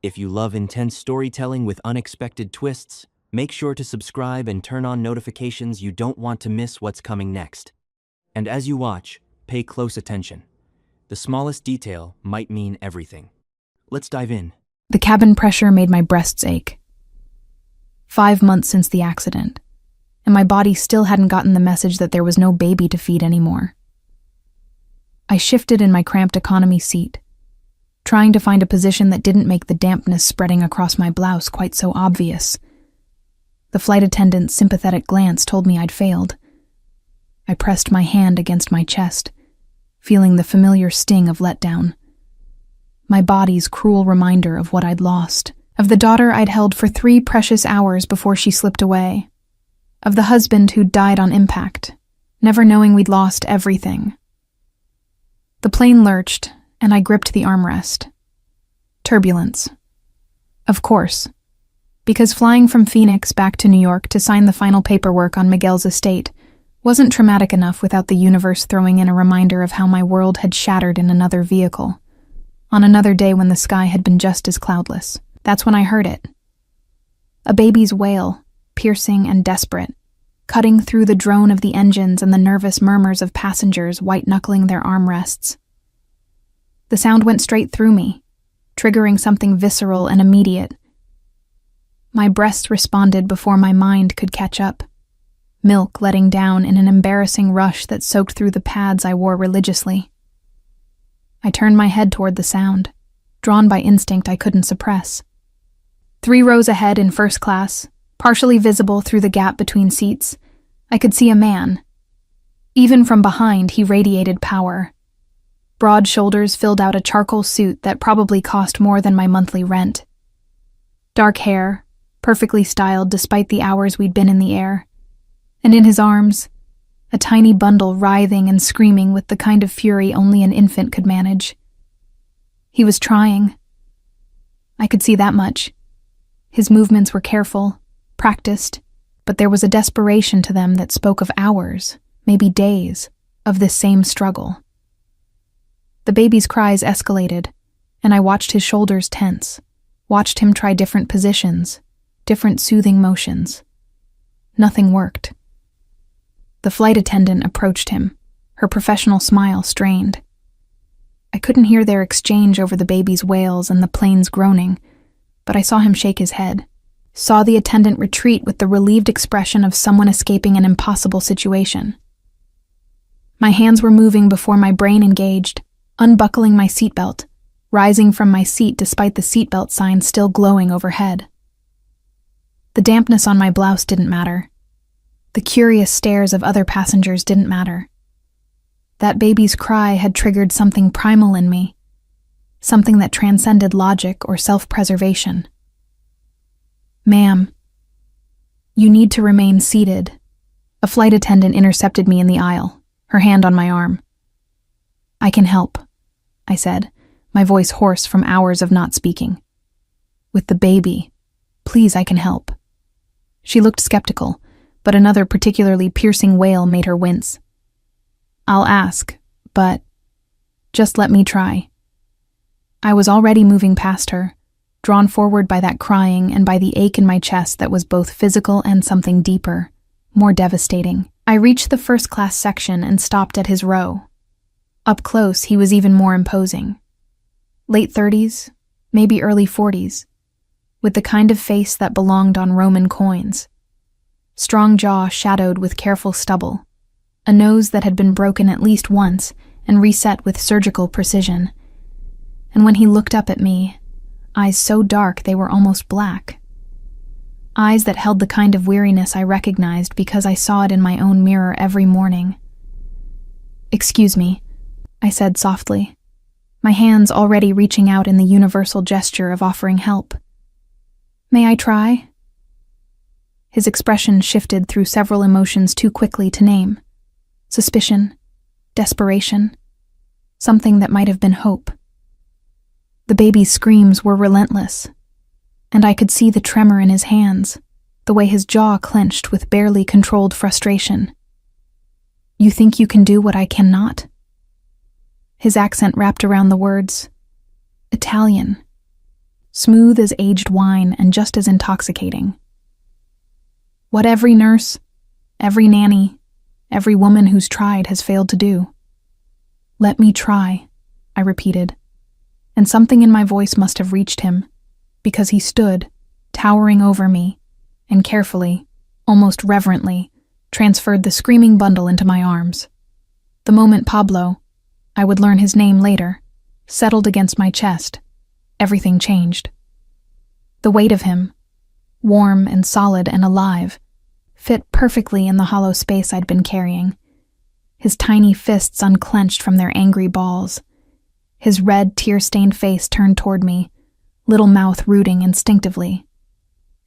If you love intense storytelling with unexpected twists, make sure to subscribe and turn on notifications. You don't want to miss what's coming next. And as you watch, pay close attention. The smallest detail might mean everything. Let's dive in. The cabin pressure made my breasts ache. 5 months since the accident, and my body still hadn't gotten the message that there was no baby to feed anymore. I shifted in my cramped economy seat, trying to find a position that didn't make the dampness spreading across my blouse quite so obvious. The flight attendant's sympathetic glance told me I'd failed. I pressed my hand against my chest, feeling the familiar sting of letdown. My body's cruel reminder of what I'd lost, of the daughter I'd held for 3 precious hours before she slipped away, of the husband who'd died on impact, never knowing we'd lost everything. The plane lurched, and I gripped the armrest. Turbulence. Of course, because flying from Phoenix back to New York to sign the final paperwork on Miguel's estate wasn't traumatic enough without the universe throwing in a reminder of how my world had shattered in another vehicle, on another day when the sky had been just as cloudless. That's when I heard it. A baby's wail, piercing and desperate, cutting through the drone of the engines and the nervous murmurs of passengers white-knuckling their armrests. The sound went straight through me, triggering something visceral and immediate. My breasts responded before my mind could catch up, milk letting down in an embarrassing rush that soaked through the pads I wore religiously. I turned my head toward the sound, drawn by instinct I couldn't suppress. 3 rows ahead in first class, partially visible through the gap between seats, I could see a man. Even from behind, he radiated power. Broad shoulders filled out a charcoal suit that probably cost more than my monthly rent. Dark hair, perfectly styled despite the hours we'd been in the air. And in his arms, a tiny bundle writhing and screaming with the kind of fury only an infant could manage. He was trying. I could see that much. His movements were careful, practiced, but there was a desperation to them that spoke of hours, maybe days, of this same struggle. The baby's cries escalated, and I watched his shoulders tense, watched him try different positions, different soothing motions. Nothing worked. The flight attendant approached him, her professional smile strained. I couldn't hear their exchange over the baby's wails and the plane's groaning, but I saw him shake his head, saw the attendant retreat with the relieved expression of someone escaping an impossible situation. My hands were moving before my brain engaged, unbuckling my seatbelt, rising from my seat despite the seatbelt sign still glowing overhead. The dampness on my blouse didn't matter. The curious stares of other passengers didn't matter. That baby's cry had triggered something primal in me, something that transcended logic or self-preservation. "Ma'am, you need to remain seated." A flight attendant intercepted me in the aisle, her hand on my arm. "I can help," I said, my voice hoarse from hours of not speaking. "With the baby. Please, I can help." She looked skeptical, but another particularly piercing wail made her wince. "I'll ask, but just let me try." I was already moving past her, drawn forward by that crying and by the ache in my chest that was both physical and something deeper, more devastating. I reached the first-class section and stopped at his row. Up close, he was even more imposing. Late 30s, maybe early 40s, with the kind of face that belonged on Roman coins. Strong jaw shadowed with careful stubble, a nose that had been broken at least once and reset with surgical precision. And when he looked up at me, eyes so dark they were almost black. Eyes that held the kind of weariness I recognized because I saw it in my own mirror every morning. "Excuse me," I said softly, my hands already reaching out in the universal gesture of offering help. "May I try?" His expression shifted through several emotions too quickly to name. Suspicion, desperation, something that might have been hope. The baby's screams were relentless, and I could see the tremor in his hands, the way his jaw clenched with barely controlled frustration. "You think you can do what I cannot?" His accent wrapped around the words. Italian. smooth as aged wine and just as intoxicating. What every nurse, every nanny, every woman who's tried has failed to do. "Let me try," I repeated, and something in my voice must have reached him, because he stood, towering over me, and carefully, almost reverently, transferred the screaming bundle into my arms. The moment Pablo, I would learn his name later, settled against my chest, everything changed. The weight of him, warm and solid and alive, fit perfectly in the hollow space I'd been carrying. His tiny fists unclenched from their angry balls, his red, tear-stained face turned toward me, little mouth rooting instinctively.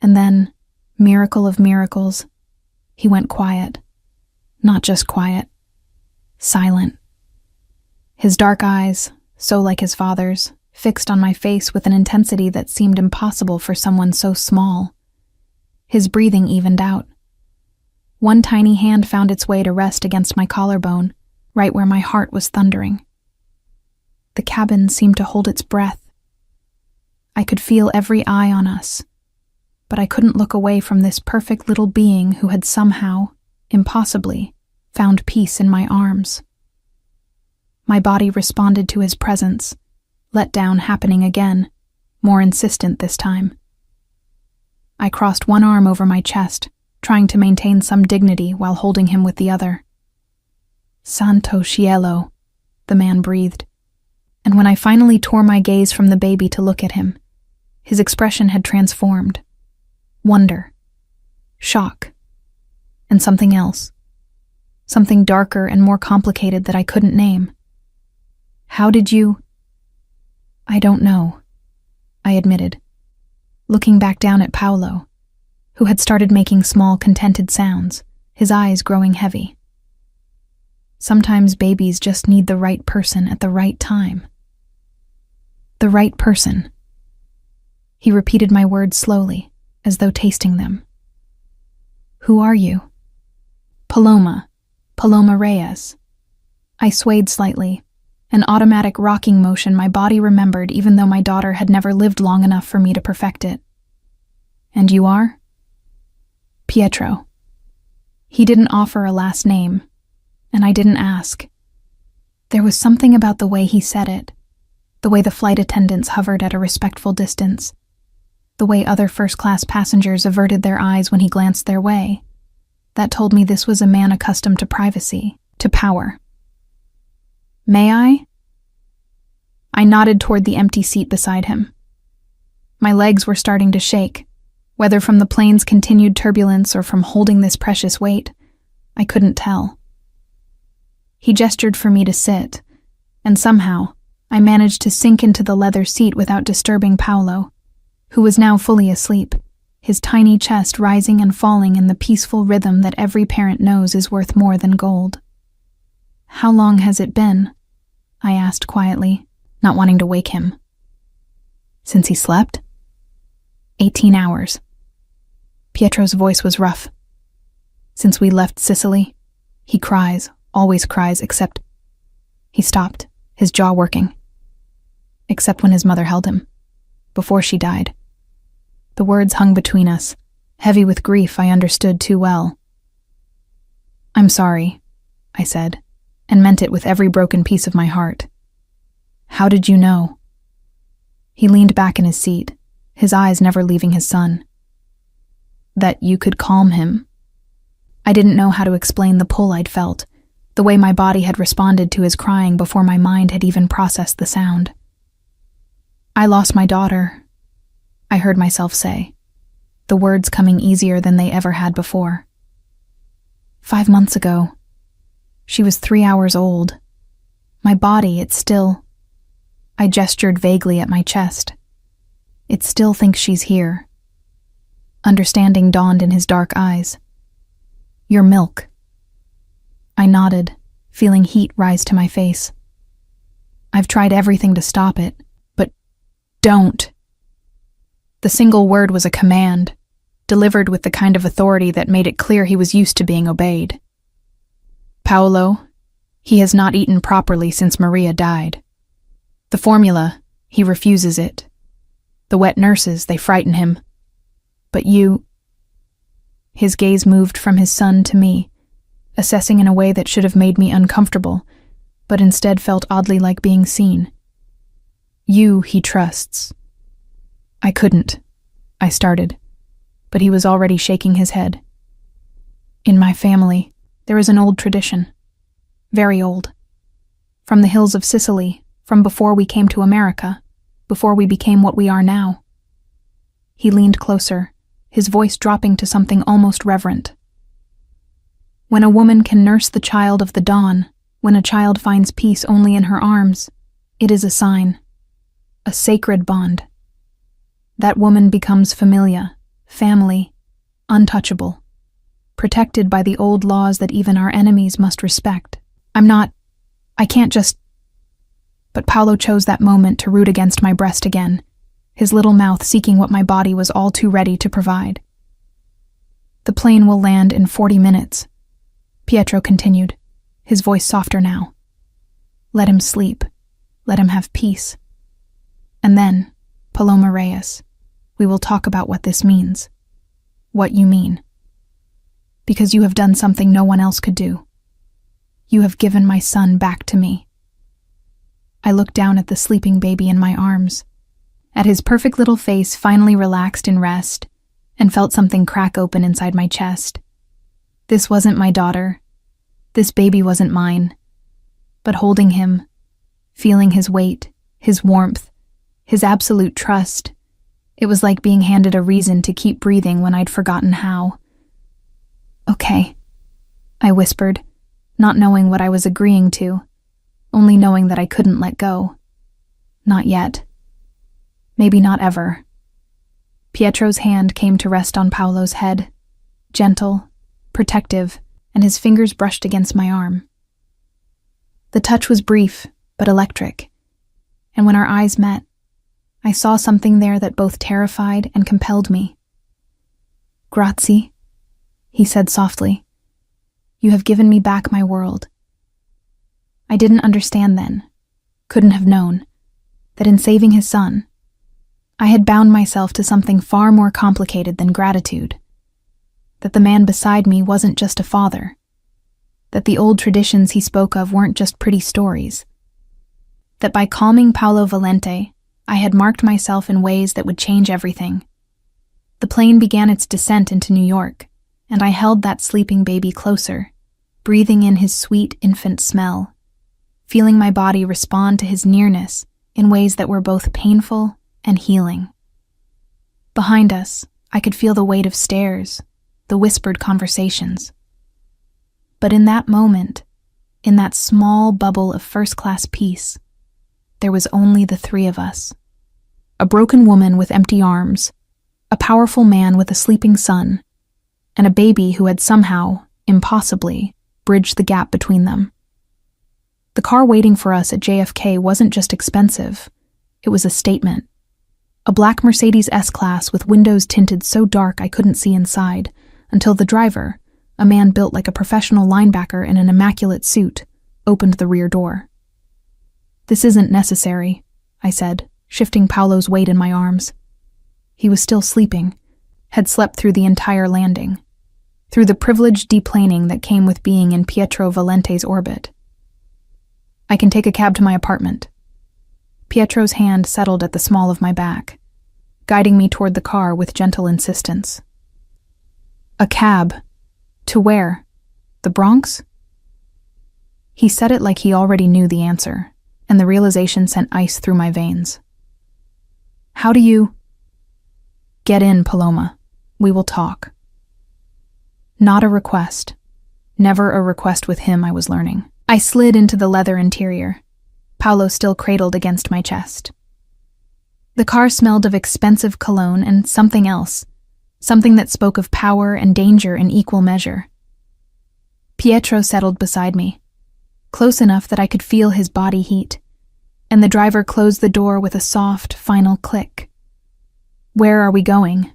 And then, miracle of miracles, he went quiet. Not just quiet, silent. His dark eyes, so like his father's, fixed on my face with an intensity that seemed impossible for someone so small. His breathing evened out. One tiny hand found its way to rest against my collarbone, right where my heart was thundering. The cabin seemed to hold its breath. I could feel every eye on us, but I couldn't look away from this perfect little being who had somehow, impossibly, found peace in my arms. My body responded to his presence, letdown happening again, more insistent this time. I crossed one arm over my chest, trying to maintain some dignity while holding him with the other. "Santo cielo," the man breathed, and when I finally tore my gaze from the baby to look at him, his expression had transformed. Wonder, shock, and something else. Something darker and more complicated that I couldn't name. "How did you—" "I don't know," I admitted, looking back down at Paolo, who had started making small, contented sounds, his eyes growing heavy. Sometimes babies just need the right person at the right time. The right person. He repeated my words slowly, as though tasting them. "Who are you?" "Paloma. Paloma Reyes." I swayed slightly, an automatic rocking motion my body remembered even though my daughter had never lived long enough for me to perfect it. "And you are?" "Pietro." He didn't offer a last name, and I didn't ask. There was something about the way he said it, the way the flight attendants hovered at a respectful distance, the way other first-class passengers averted their eyes when he glanced their way, that told me this was a man accustomed to privacy, to power. "May I?" I nodded toward the empty seat beside him. My legs were starting to shake, whether from the plane's continued turbulence or from holding this precious weight, I couldn't tell. He gestured for me to sit, and somehow I managed to sink into the leather seat without disturbing Paolo, who was now fully asleep, his tiny chest rising and falling in the peaceful rhythm that every parent knows is worth more than gold. "How long has it been?" I asked quietly, not wanting to wake him. "Since he slept?" 18 hours. Pietro's voice was rough. "Since we left Sicily, he cries, always cries, except—" He stopped, his jaw working. "Except when his mother held him, before she died." The words hung between us, heavy with grief I understood too well. "I'm sorry," I said, and meant it with every broken piece of my heart. "How did you know?" He leaned back in his seat, his eyes never leaving his son. "That you could calm him." I didn't know how to explain the pull I'd felt, the way my body had responded to his crying before my mind had even processed the sound. "I lost my daughter," I heard myself say, the words coming easier than they ever had before. 5 months ago. She was 3 hours old. My body, it's still—" I gestured vaguely at my chest. "It still thinks she's here." Understanding dawned in his dark eyes. "Your milk." I nodded, feeling heat rise to my face. "I've tried everything to stop it, but don't." The single word was a command, delivered with the kind of authority that made it clear he was used to being obeyed. "Paolo, he has not eaten properly since Maria died. The formula, he refuses it. The wet nurses, they frighten him. But you—" His gaze moved from his son to me, assessing in a way that should have made me uncomfortable, but instead felt oddly like being seen. "You, he trusts." "I couldn't," I started, but he was already shaking his head. "In my family, there is an old tradition. Very old. From the hills of Sicily, from before we came to America, before we became what we are now." He leaned closer, his voice dropping to something almost reverent. "When a woman can nurse the child of the dawn, when a child finds peace only in her arms, it is a sign, a sacred bond. That woman becomes familia, family, untouchable, protected by the old laws that even our enemies must respect. I can't just—" But Paolo chose that moment to root against my breast again, his little mouth seeking what my body was all too ready to provide. "The plane will land in 40 minutes, Pietro continued, his voice softer now. "Let him sleep. Let him have peace. And then, Paloma Reyes, we will talk about what this means. What you mean. Because you have done something no one else could do. You have given my son back to me." I looked down at the sleeping baby in my arms, at his perfect little face finally relaxed in rest, and felt something crack open inside my chest. This wasn't my daughter. This baby wasn't mine. But holding him, feeling his weight, his warmth, his absolute trust, it was like being handed a reason to keep breathing when I'd forgotten how. "Okay," I whispered, not knowing what I was agreeing to, only knowing that I couldn't let go. Not yet. Maybe not ever. Pietro's hand came to rest on Paolo's head, gentle, protective, and his fingers brushed against my arm. The touch was brief, but electric, and when our eyes met, I saw something there that both terrified and compelled me. "Grazie," he said softly. "You have given me back my world." I didn't understand then, couldn't have known, that in saving his son, I had bound myself to something far more complicated than gratitude, that the man beside me wasn't just a father, that the old traditions he spoke of weren't just pretty stories, that by calming Paolo Valente, I had marked myself in ways that would change everything. The plane began its descent into New York, and I held that sleeping baby closer, breathing in his sweet infant smell, feeling my body respond to his nearness in ways that were both painful and healing. Behind us, I could feel the weight of stairs, the whispered conversations. But in that moment, in that small bubble of first-class peace, there was only the three of us. A broken woman with empty arms, a powerful man with a sleeping son, and a baby who had somehow, impossibly, bridged the gap between them. The car waiting for us at JFK wasn't just expensive, it was a statement. A black Mercedes S-Class with windows tinted so dark I couldn't see inside, until the driver, a man built like a professional linebacker in an immaculate suit, opened the rear door. "This isn't necessary," I said, shifting Paolo's weight in my arms. He was still sleeping, had slept through the entire landing, through the privileged deplaning that came with being in Pietro Valente's orbit. "I can take a cab to my apartment." Pietro's hand settled at the small of my back, guiding me toward the car with gentle insistence. "A cab? To where? The Bronx?" He said it like he already knew the answer, and the realization sent ice through my veins. "How do you—" "Get in, Paloma. We will talk." Not a request. Never a request with him, I was learning. I slid into the leather interior, Paolo still cradled against my chest. The car smelled of expensive cologne and something else, something that spoke of power and danger in equal measure. Pietro settled beside me, close enough that I could feel his body heat, and the driver closed the door with a soft, final click. "Where are we going?"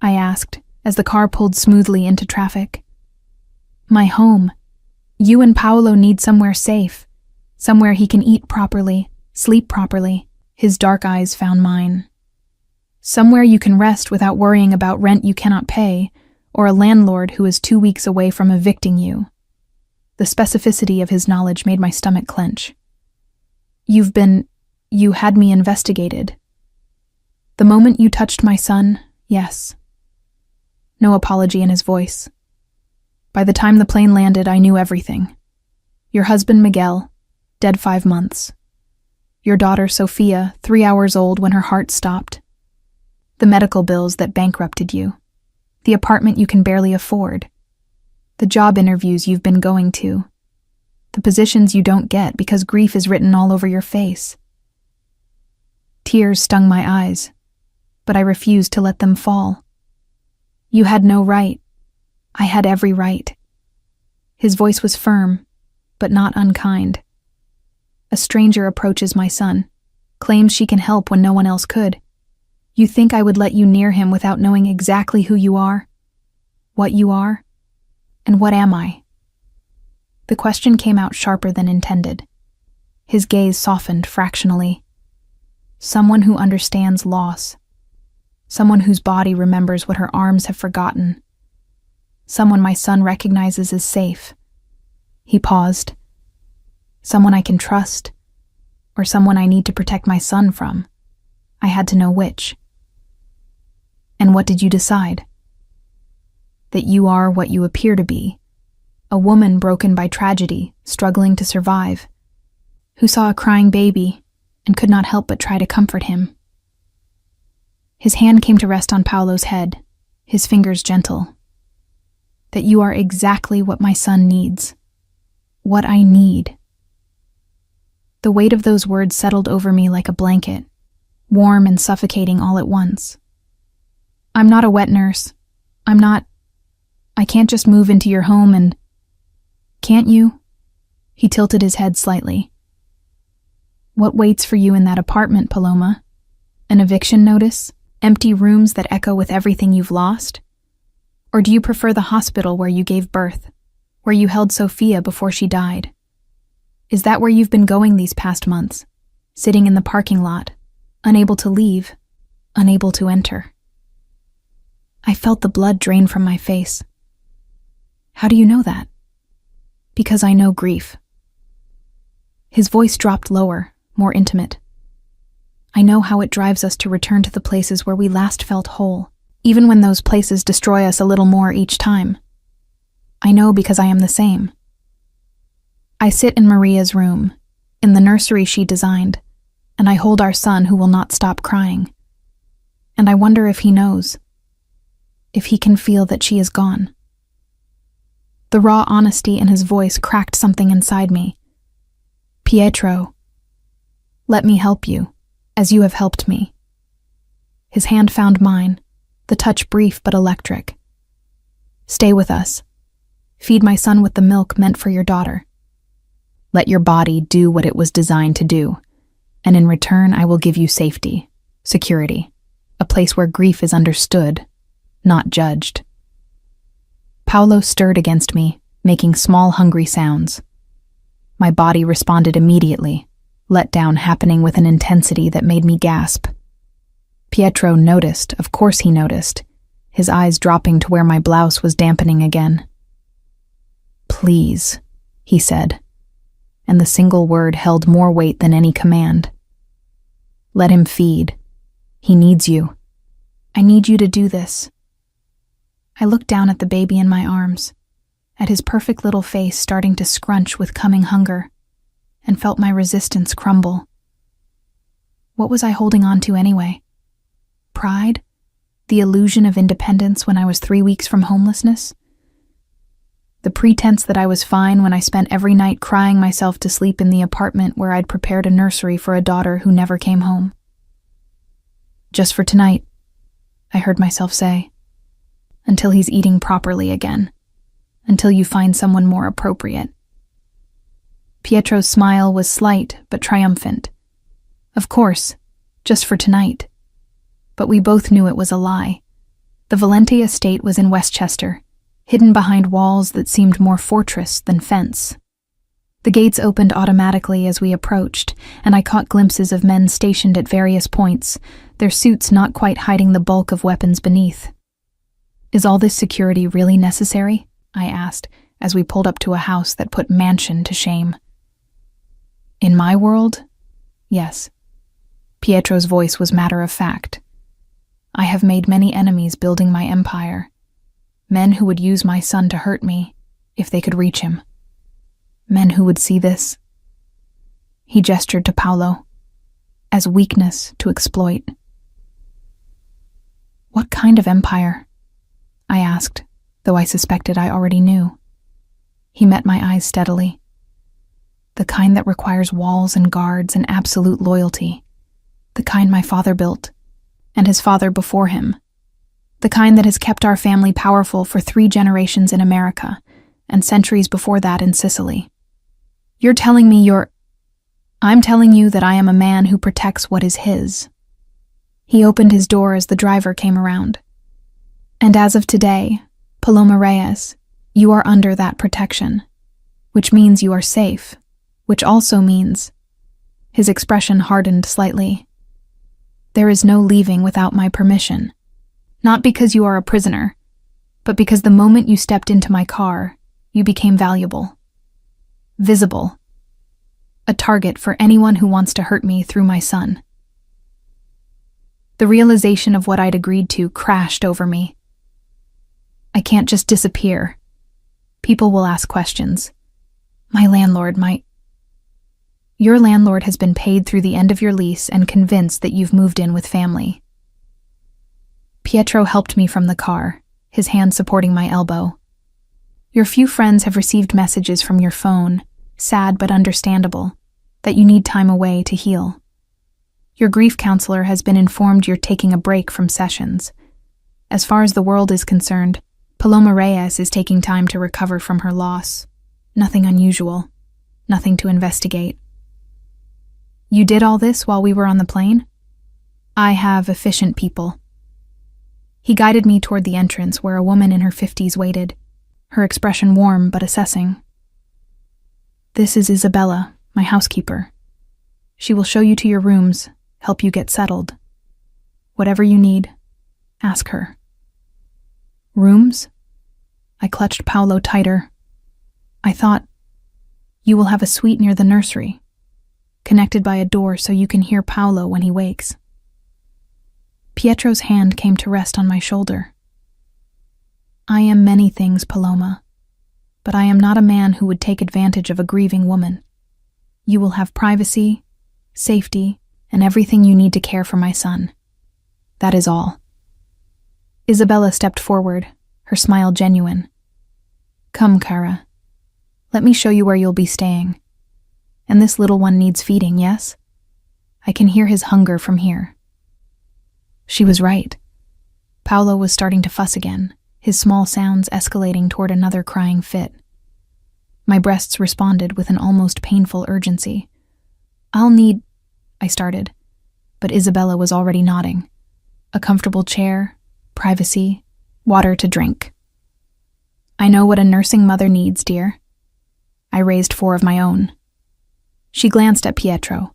I asked as the car pulled smoothly into traffic. "My home. You and Paolo need somewhere safe, somewhere he can eat properly, sleep properly." His dark eyes found mine. Somewhere you can rest without worrying about rent you cannot pay, or a landlord who is 2 weeks away from evicting you. The specificity of his knowledge made my stomach clench. You had me investigated. The moment you touched my son, yes. No apology in his voice. By the time the plane landed, I knew everything. Your husband, Miguel, dead 5 months. Your daughter, Sophia, 3 hours old when her heart stopped. The medical bills that bankrupted you. The apartment you can barely afford. The job interviews you've been going to. The positions you don't get because grief is written all over your face. Tears stung my eyes, but I refused to let them fall. You had no right. I had every right. His voice was firm, but not unkind. A stranger approaches my son, claims she can help when no one else could. You think I would let you near him without knowing exactly who you are, what you are, and what am I? The question came out sharper than intended. His gaze softened fractionally. Someone who understands loss. Someone whose body remembers what her arms have forgotten. Someone my son recognizes as safe. He paused. Someone I can trust, or someone I need to protect my son from. I had to know which. And what did you decide? That you are what you appear to be, a woman broken by tragedy, struggling to survive, who saw a crying baby and could not help but try to comfort him. His hand came to rest on Paolo's head, his fingers gentle. That you are exactly what my son needs. What I need. The weight of those words settled over me like a blanket, warm and suffocating all at once. I'm not a wet nurse. I can't just move into your home and... Can't you? He tilted his head slightly. What waits for you in that apartment, Paloma? An eviction notice? Empty rooms that echo with everything you've lost? Or do you prefer the hospital where you gave birth, where you held Sophia before she died? Is that where you've been going these past months, sitting in the parking lot, unable to leave, unable to enter? I felt the blood drain from my face. How do you know that? Because I know grief. His voice dropped lower, more intimate. I know how it drives us to return to the places where we last felt whole, even when those places destroy us a little more each time. I know because I am the same. I sit in Maria's room, in the nursery she designed, and I hold our son who will not stop crying. And I wonder if he knows, if he can feel that she is gone. The raw honesty in his voice cracked something inside me. Pietro, let me help you, as you have helped me. His hand found mine, the touch brief but electric. Stay with us. Feed my son with the milk meant for your daughter. Let your body do what it was designed to do, and in return I will give you safety, security, a place where grief is understood, not judged. Paolo stirred against me, making small hungry sounds. My body responded immediately, letdown happening with an intensity that made me gasp. Pietro noticed, of course he noticed, his eyes dropping to where my blouse was dampening again. Please, he said, and the single word held more weight than any command. Let him feed. He needs you. I need you to do this. I looked down at the baby in my arms, at his perfect little face starting to scrunch with coming hunger, and felt my resistance crumble. What was I holding on to anyway? Pride? The illusion of independence when I was 3 weeks from homelessness? The pretense that I was fine when I spent every night crying myself to sleep in the apartment where I'd prepared a nursery for a daughter who never came home. Just for tonight, I heard myself say. Until he's eating properly again. Until you find someone more appropriate. Pietro's smile was slight but triumphant. Of course, just for tonight. But we both knew it was a lie. The Valente estate was in Westchester, hidden behind walls that seemed more fortress than fence. The gates opened automatically as we approached, and I caught glimpses of men stationed at various points, their suits not quite hiding the bulk of weapons beneath. "Is all this security really necessary?" I asked, as we pulled up to a house that put mansion to shame. "In my world, yes." Pietro's voice was matter of fact. "I have made many enemies building my empire. Men who would use my son to hurt me, if they could reach him. Men who would see this," he gestured to Paolo, "as weakness to exploit." "What kind of empire?" I asked, though I suspected I already knew. He met my eyes steadily. "The kind that requires walls and guards and absolute loyalty. The kind my father built, and his father before him. The kind that has kept our family powerful for 3 generations in America, and centuries before that in Sicily. You're telling me I'm telling you that I am a man who protects what is his." He opened his door as the driver came around. "And as of today, Paloma Reyes, you are under that protection, which means you are safe, which also means..." His expression hardened slightly. "There is no leaving without my permission. Not because you are a prisoner, but because the moment you stepped into my car, you became valuable. Visible. A target for anyone who wants to hurt me through my son." The realization of what I'd agreed to crashed over me. I can't just disappear. People will ask questions. My landlord might... Your landlord has been paid through the end of your lease and convinced that you've moved in with family. Pietro helped me from the car, his hand supporting my elbow. "Your few friends have received messages from your phone, sad but understandable, that you need time away to heal. Your grief counselor has been informed you're taking a break from sessions. As far as the world is concerned, Paloma Reyes is taking time to recover from her loss. Nothing unusual. Nothing to investigate." "You did all this while we were on the plane?" "I have efficient people." He guided me toward the entrance where a woman in her 50s waited, her expression warm but assessing. "This is Isabella, my housekeeper. She will show you to your rooms, help you get settled. Whatever you need, ask her." "Rooms?" I clutched Paolo tighter. "I thought, you will have a suite near the nursery, connected by a door so you can hear Paolo when he wakes." Pietro's hand came to rest on my shoulder. "I am many things, Paloma, but I am not a man who would take advantage of a grieving woman. You will have privacy, safety, and everything you need to care for my son. That is all." Isabella stepped forward, her smile genuine. "Come, Cara. Let me show you where you'll be staying. And this little one needs feeding, yes? I can hear his hunger from here." She was right. Paolo was starting to fuss again, his small sounds escalating toward another crying fit. My breasts responded with an almost painful urgency. "I'll need..." I started, but Isabella was already nodding. "A comfortable chair, privacy, water to drink." "I know what a nursing mother needs, dear." I raised 4 of my own. She glanced at Pietro.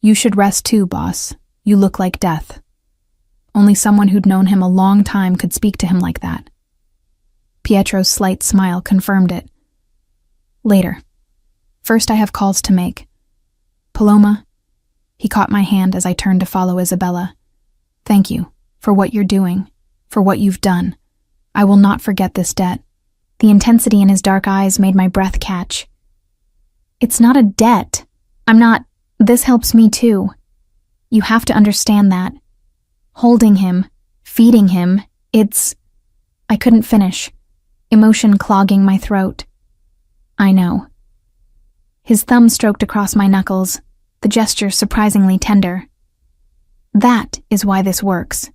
"You should rest too, boss. You look like death." Only someone who'd known him a long time could speak to him like that. Pietro's slight smile confirmed it. "Later. First I have calls to make. Paloma," he caught my hand as I turned to follow Isabella. "Thank you for what you're doing, for what you've done. I will not forget this debt." The intensity in his dark eyes made my breath catch. "It's not a debt. This helps me too. You have to understand that. Holding him, feeding him, I couldn't finish, emotion clogging my throat. "I know." His thumb stroked across my knuckles, the gesture surprisingly tender. "That is why this works.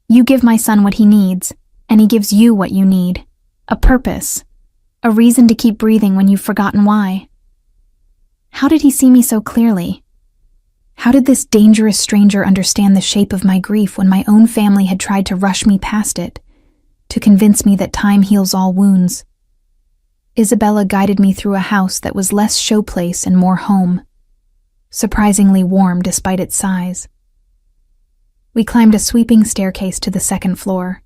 You give my son what he needs, and he gives you what you need. A purpose. A reason to keep breathing when you've forgotten why." How did he see me so clearly? How did this dangerous stranger understand the shape of my grief when my own family had tried to rush me past it, to convince me that time heals all wounds? Isabella guided me through a house that was less showplace and more home, surprisingly warm despite its size. We climbed a sweeping staircase to the second floor,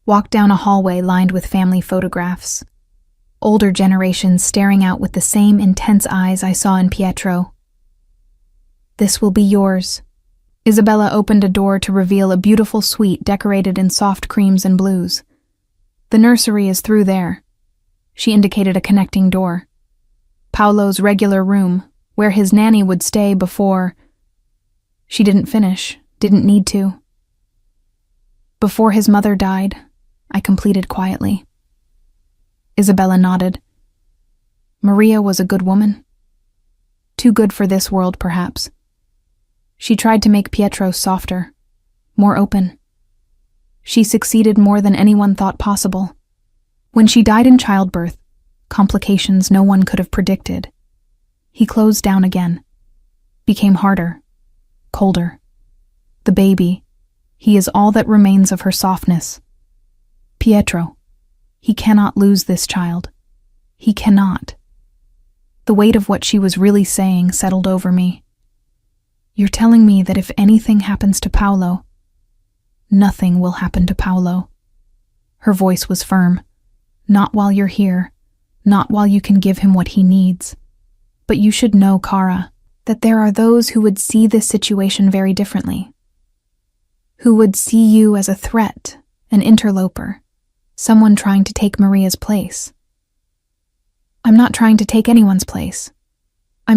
walked down a hallway lined with family photographs, older generations staring out with the same intense eyes I saw in Pietro. "This will be yours." Isabella opened a door to reveal a beautiful suite decorated in soft creams and blues. "The nursery is through there." She indicated a connecting door. "Paolo's regular room, where his nanny would stay before—" She didn't finish, didn't need to. "Before his mother died," I completed quietly. Isabella nodded. Maria was a good woman. Too good for this world, perhaps. She tried to make Pietro softer, more open. She succeeded more than anyone thought possible. When she died in childbirth, complications no one could have predicted, he closed down again, became harder, colder. The baby, he is all that remains of her softness. Pietro, he cannot lose this child. He cannot. The weight of what she was really saying settled over me. "You're telling me that if anything happens to Paolo, nothing will happen to Paolo." Her voice was firm. "Not while you're here, not while you can give him what he needs. But you should know, Cara, that there are those who would see this situation very differently. Who would see you as a threat, an interloper, someone trying to take Maria's place." "I'm not trying to take anyone's place. I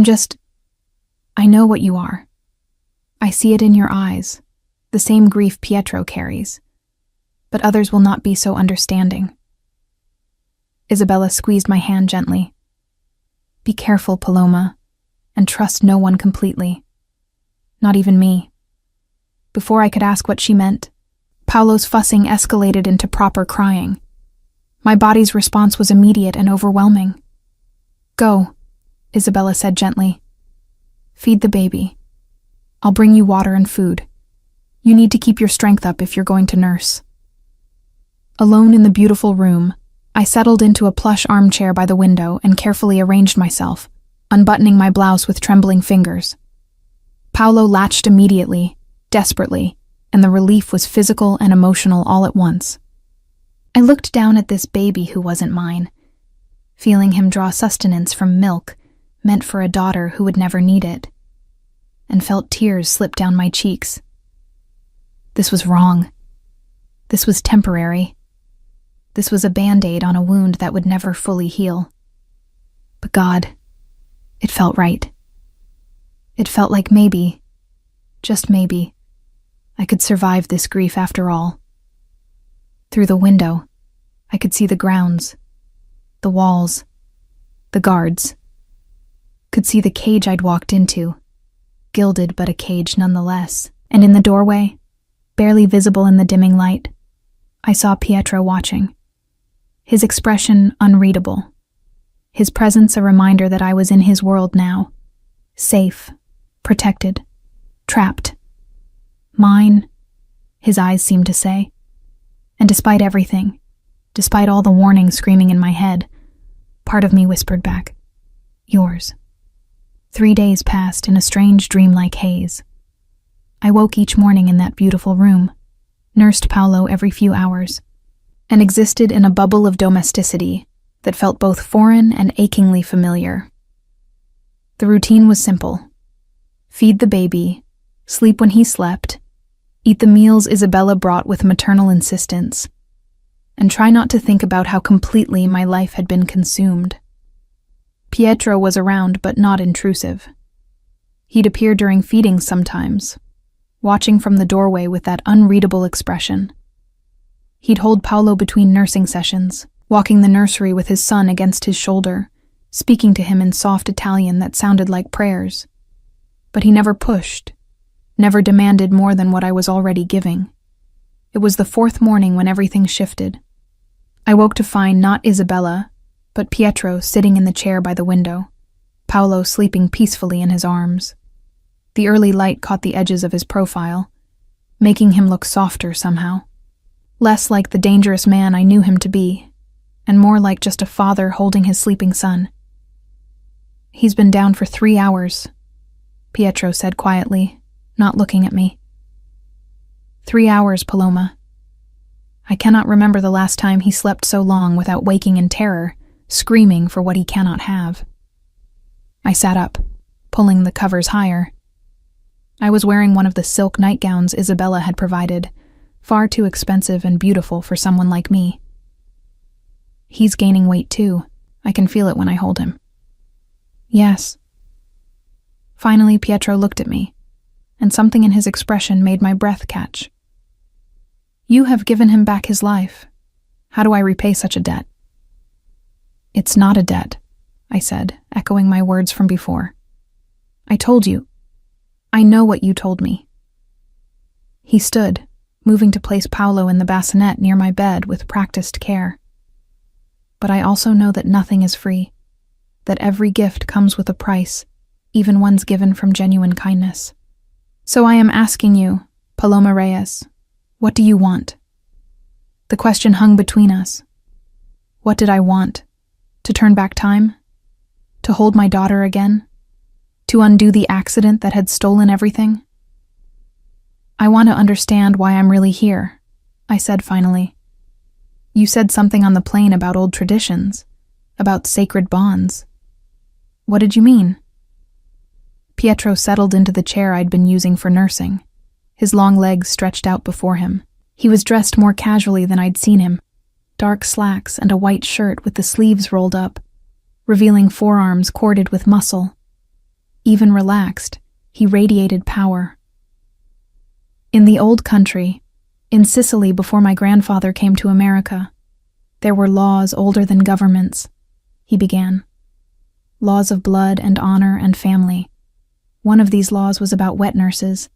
know what you are. I see it in your eyes, the same grief Pietro carries. But others will not be so understanding." Isabella squeezed my hand gently. "Be careful, Paloma, and trust no one completely. Not even me." Before I could ask what she meant, Paolo's fussing escalated into proper crying. My body's response was immediate and overwhelming. "Go," Isabella said gently. "Feed the baby. I'll bring you water and food. You need to keep your strength up if you're going to nurse." Alone in the beautiful room, I settled into a plush armchair by the window and carefully arranged myself, unbuttoning my blouse with trembling fingers. Paolo latched immediately, desperately, and the relief was physical and emotional all at once. I looked down at this baby who wasn't mine, feeling him draw sustenance from milk meant for a daughter who would never need it, and felt tears slip down my cheeks. This was wrong. This was temporary. This was a band-aid on a wound that would never fully heal. But God, it felt right. It felt like maybe, just maybe, I could survive this grief after all. Through the window, I could see the grounds, the walls, the guards. Could see the cage I'd walked into, gilded but a cage nonetheless. And in the doorway, barely visible in the dimming light, I saw Pietro watching. His expression unreadable. His presence a reminder that I was in his world now. Safe, protected, trapped. Mine, his eyes seemed to say. And despite everything, despite all the warning screaming in my head, part of me whispered back, "Yours." 3 days passed in a strange dreamlike haze. I woke each morning in that beautiful room, nursed Paolo every few hours, and existed in a bubble of domesticity that felt both foreign and achingly familiar. The routine was simple. Feed the baby, sleep when he slept, eat the meals Isabella brought with maternal insistence, and try not to think about how completely my life had been consumed. Pietro was around, but not intrusive. He'd appear during feedings sometimes, watching from the doorway with that unreadable expression. He'd hold Paolo between nursing sessions, walking the nursery with his son against his shoulder, speaking to him in soft Italian that sounded like prayers. But he never pushed, never demanded more than what I was already giving. It was the 4th morning when everything shifted. I woke to find not Isabella, but Pietro sitting in the chair by the window, Paolo sleeping peacefully in his arms. The early light caught the edges of his profile, making him look softer somehow. Less like the dangerous man I knew him to be, and more like just a father holding his sleeping son. "He's been down for 3 hours," Pietro said quietly, not looking at me. 3 hours, Paloma. I cannot remember the last time he slept so long without waking in terror, screaming for what he cannot have. I sat up, pulling the covers higher. I was wearing one of the silk nightgowns Isabella had provided, far too expensive and beautiful for someone like me. "He's gaining weight too. I can feel it when I hold him." "Yes." Finally, Pietro looked at me, and something in his expression made my breath catch. "You have given him back his life. How do I repay such a debt?" "It's not a debt," I said, echoing my words from before. "I told you. I know what you told me." He stood, moving to place Paolo in the bassinet near my bed with practiced care. "But I also know that nothing is free, that every gift comes with a price, even ones given from genuine kindness. So I am asking you, Paloma Reyes, what do you want?" The question hung between us. What did I want? To turn back time? To hold my daughter again? To undo the accident that had stolen everything? "I want to understand why I'm really here," I said finally. "You said something on the plane about old traditions, about sacred bonds. What did you mean?" Pietro settled into the chair I'd been using for nursing, his long legs stretched out before him. He was dressed more casually than I'd seen him, dark slacks and a white shirt with the sleeves rolled up, revealing forearms corded with muscle. Even relaxed, he radiated power. "In the old country, in Sicily before my grandfather came to America, there were laws older than governments," he began. "Laws of blood and honor and family. One of these laws was about wet nurses,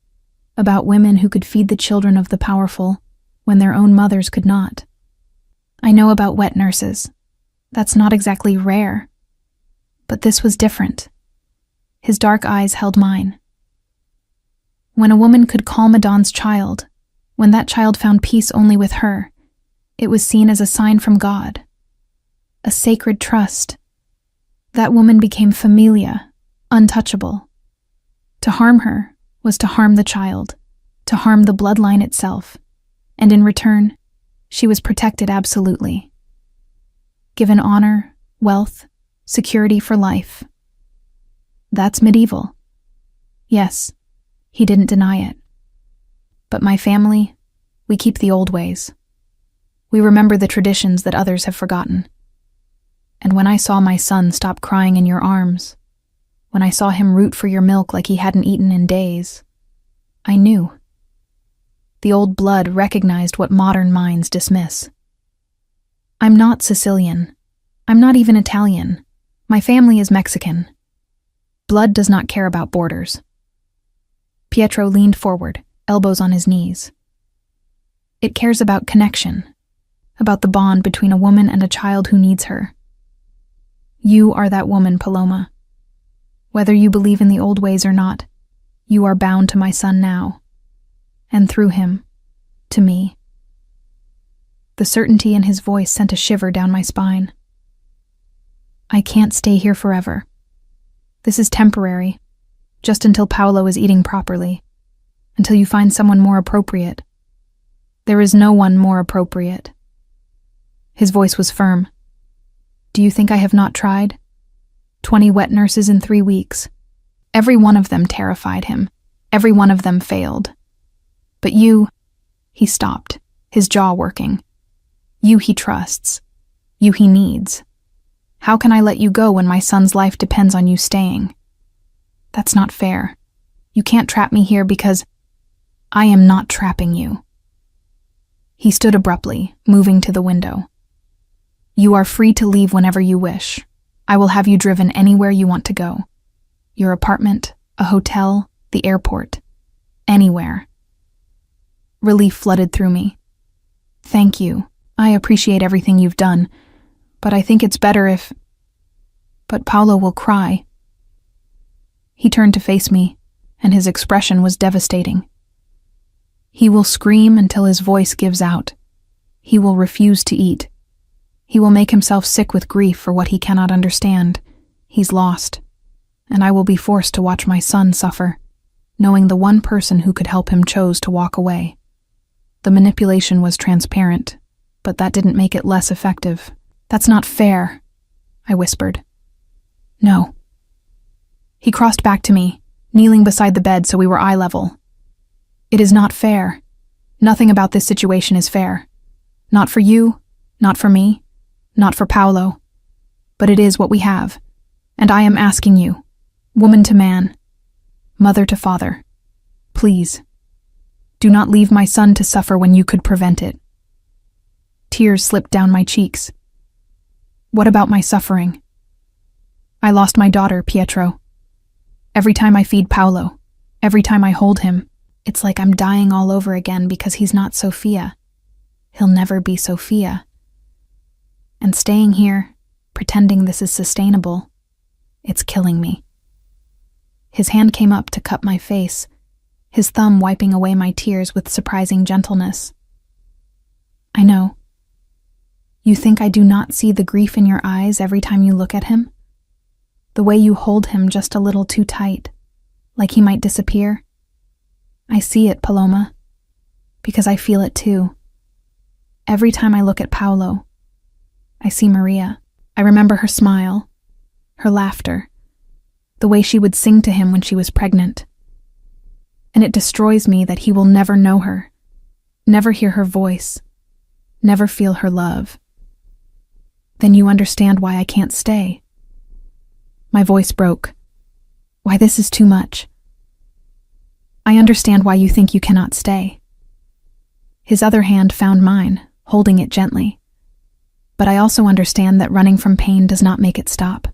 about women who could feed the children of the powerful when their own mothers could not. I know about wet nurses. That's not exactly rare. But this was different." His dark eyes held mine. "When a woman could calm a Don's child, when that child found peace only with her, it was seen as a sign from God, a sacred trust. That woman became familia, untouchable. To harm her was to harm the child, to harm the bloodline itself, and in return, she was protected absolutely. Given honor, wealth, security for life. That's medieval. Yes, he didn't deny it. But my family, we keep the old ways. We remember the traditions that others have forgotten. And when I saw my son stop crying in your arms, when I saw him root for your milk like he hadn't eaten in days, I knew. The old blood recognized what modern minds dismiss. I'm not Sicilian. I'm not even Italian. My family is Mexican. Blood does not care about borders." Pietro leaned forward, elbows on his knees. "It cares about connection, about the bond between a woman and a child who needs her. You are that woman, Paloma. Whether you believe in the old ways or not, you are bound to my son now, and through him, to me." The certainty in his voice sent a shiver down my spine. "I can't stay here forever. This is temporary, just until Paolo is eating properly, until you find someone more appropriate. There is no one more appropriate." His voice was firm. "Do you think I have not tried? 20 wet nurses in 3 weeks. Every one of them terrified him. Every one of them failed. But you," he stopped, his jaw working. "You he trusts. You he needs. How can I let you go when my son's life depends on you staying? That's not fair. You can't trap me here because I am not trapping you." He stood abruptly, moving to the window. "You are free to leave whenever you wish. I will have you driven anywhere you want to go. Your apartment, a hotel, the airport. Anywhere." Relief flooded through me. "Thank you. I appreciate everything you've done. But I think it's better if... But Paolo will cry." He turned to face me, and his expression was devastating. "He will scream until his voice gives out. He will refuse to eat. He will make himself sick with grief for what he cannot understand. He's lost, and I will be forced to watch my son suffer, knowing the one person who could help him chose to walk away. The manipulation was transparent, but that didn't make it less effective. "That's not fair," I whispered. "No." He crossed back to me, kneeling beside the bed so we were eye level. "It is not fair. Nothing about this situation is fair. Not for you, not for me, not for Paolo. But it is what we have, and I am asking you, woman to man, mother to father, please, do not leave my son to suffer when you could prevent it." Tears slipped down my cheeks. "What about my suffering? I lost my daughter, Pietro. Every time I feed Paolo, every time I hold him, it's like I'm dying all over again because he's not Sofia. He'll never be Sofia. And staying here, pretending this is sustainable, it's killing me." His hand came up to cup my face, his thumb wiping away my tears with surprising gentleness. "I know. You think I do not see the grief in your eyes every time you look at him? The way you hold him just a little too tight, like he might disappear? I see it, Paloma, because I feel it too. Every time I look at Paolo, I see Maria. I remember her smile, her laughter, the way she would sing to him when she was pregnant. And it destroys me that he will never know her, never hear her voice, never feel her love. Then you understand why I can't stay." My voice broke. "Why this is too much. I understand why you think you cannot stay." His other hand found mine, holding it gently. "But I also understand that running from pain does not make it stop.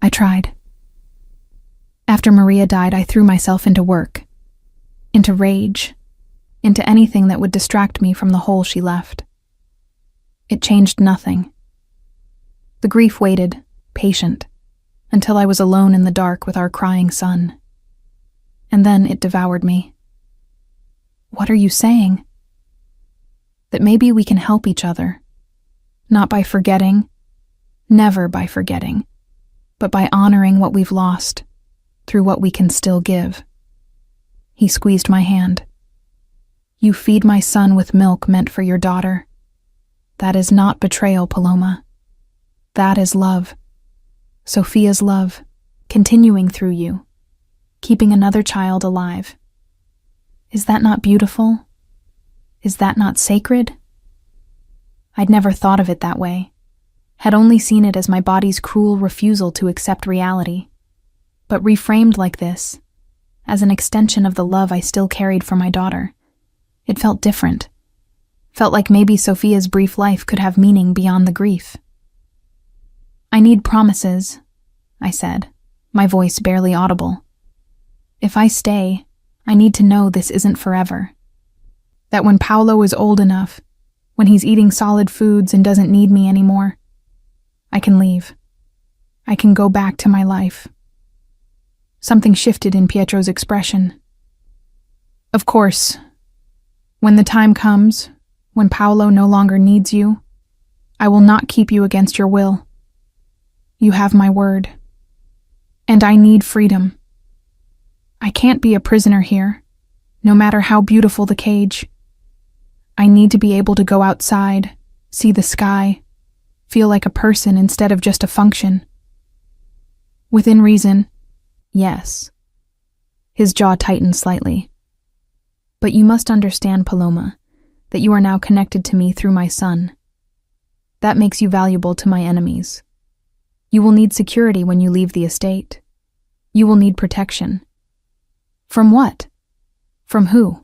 I tried. After Maria died, I threw myself into work, into rage, into anything that would distract me from the hole she left. It changed nothing. The grief waited, patient, until I was alone in the dark with our crying son. And then it devoured me." "What are you saying?" "That maybe we can help each other. Not by forgetting, never by forgetting, but by honoring what we've lost through what we can still give." He squeezed my hand. "You feed my son with milk meant for your daughter. That is not betrayal, Paloma. That is love. Sofia's love, continuing through you, keeping another child alive. Is that not beautiful? Is that not sacred?" I'd never thought of it that way, had only seen it as my body's cruel refusal to accept reality. But reframed like this, as an extension of the love I still carried for my daughter, it felt different. Felt like maybe Sofia's brief life could have meaning beyond the grief. "I need promises," I said, my voice barely audible. "If I stay, I need to know this isn't forever. That when Paolo is old enough, when he's eating solid foods and doesn't need me anymore, I can leave. I can go back to my life." Something shifted in Pietro's expression. "Of course, when the time comes, when Paolo no longer needs you, I will not keep you against your will. You have my word. And I need freedom. I can't be a prisoner here, no matter how beautiful the cage. I need to be able to go outside, see the sky, feel like a person instead of just a function. Within reason, yes." His jaw tightened slightly. "But you must understand, Paloma, that you are now connected to me through my son. That makes you valuable to my enemies. You will need security when you leave the estate. You will need protection. From what? From who?"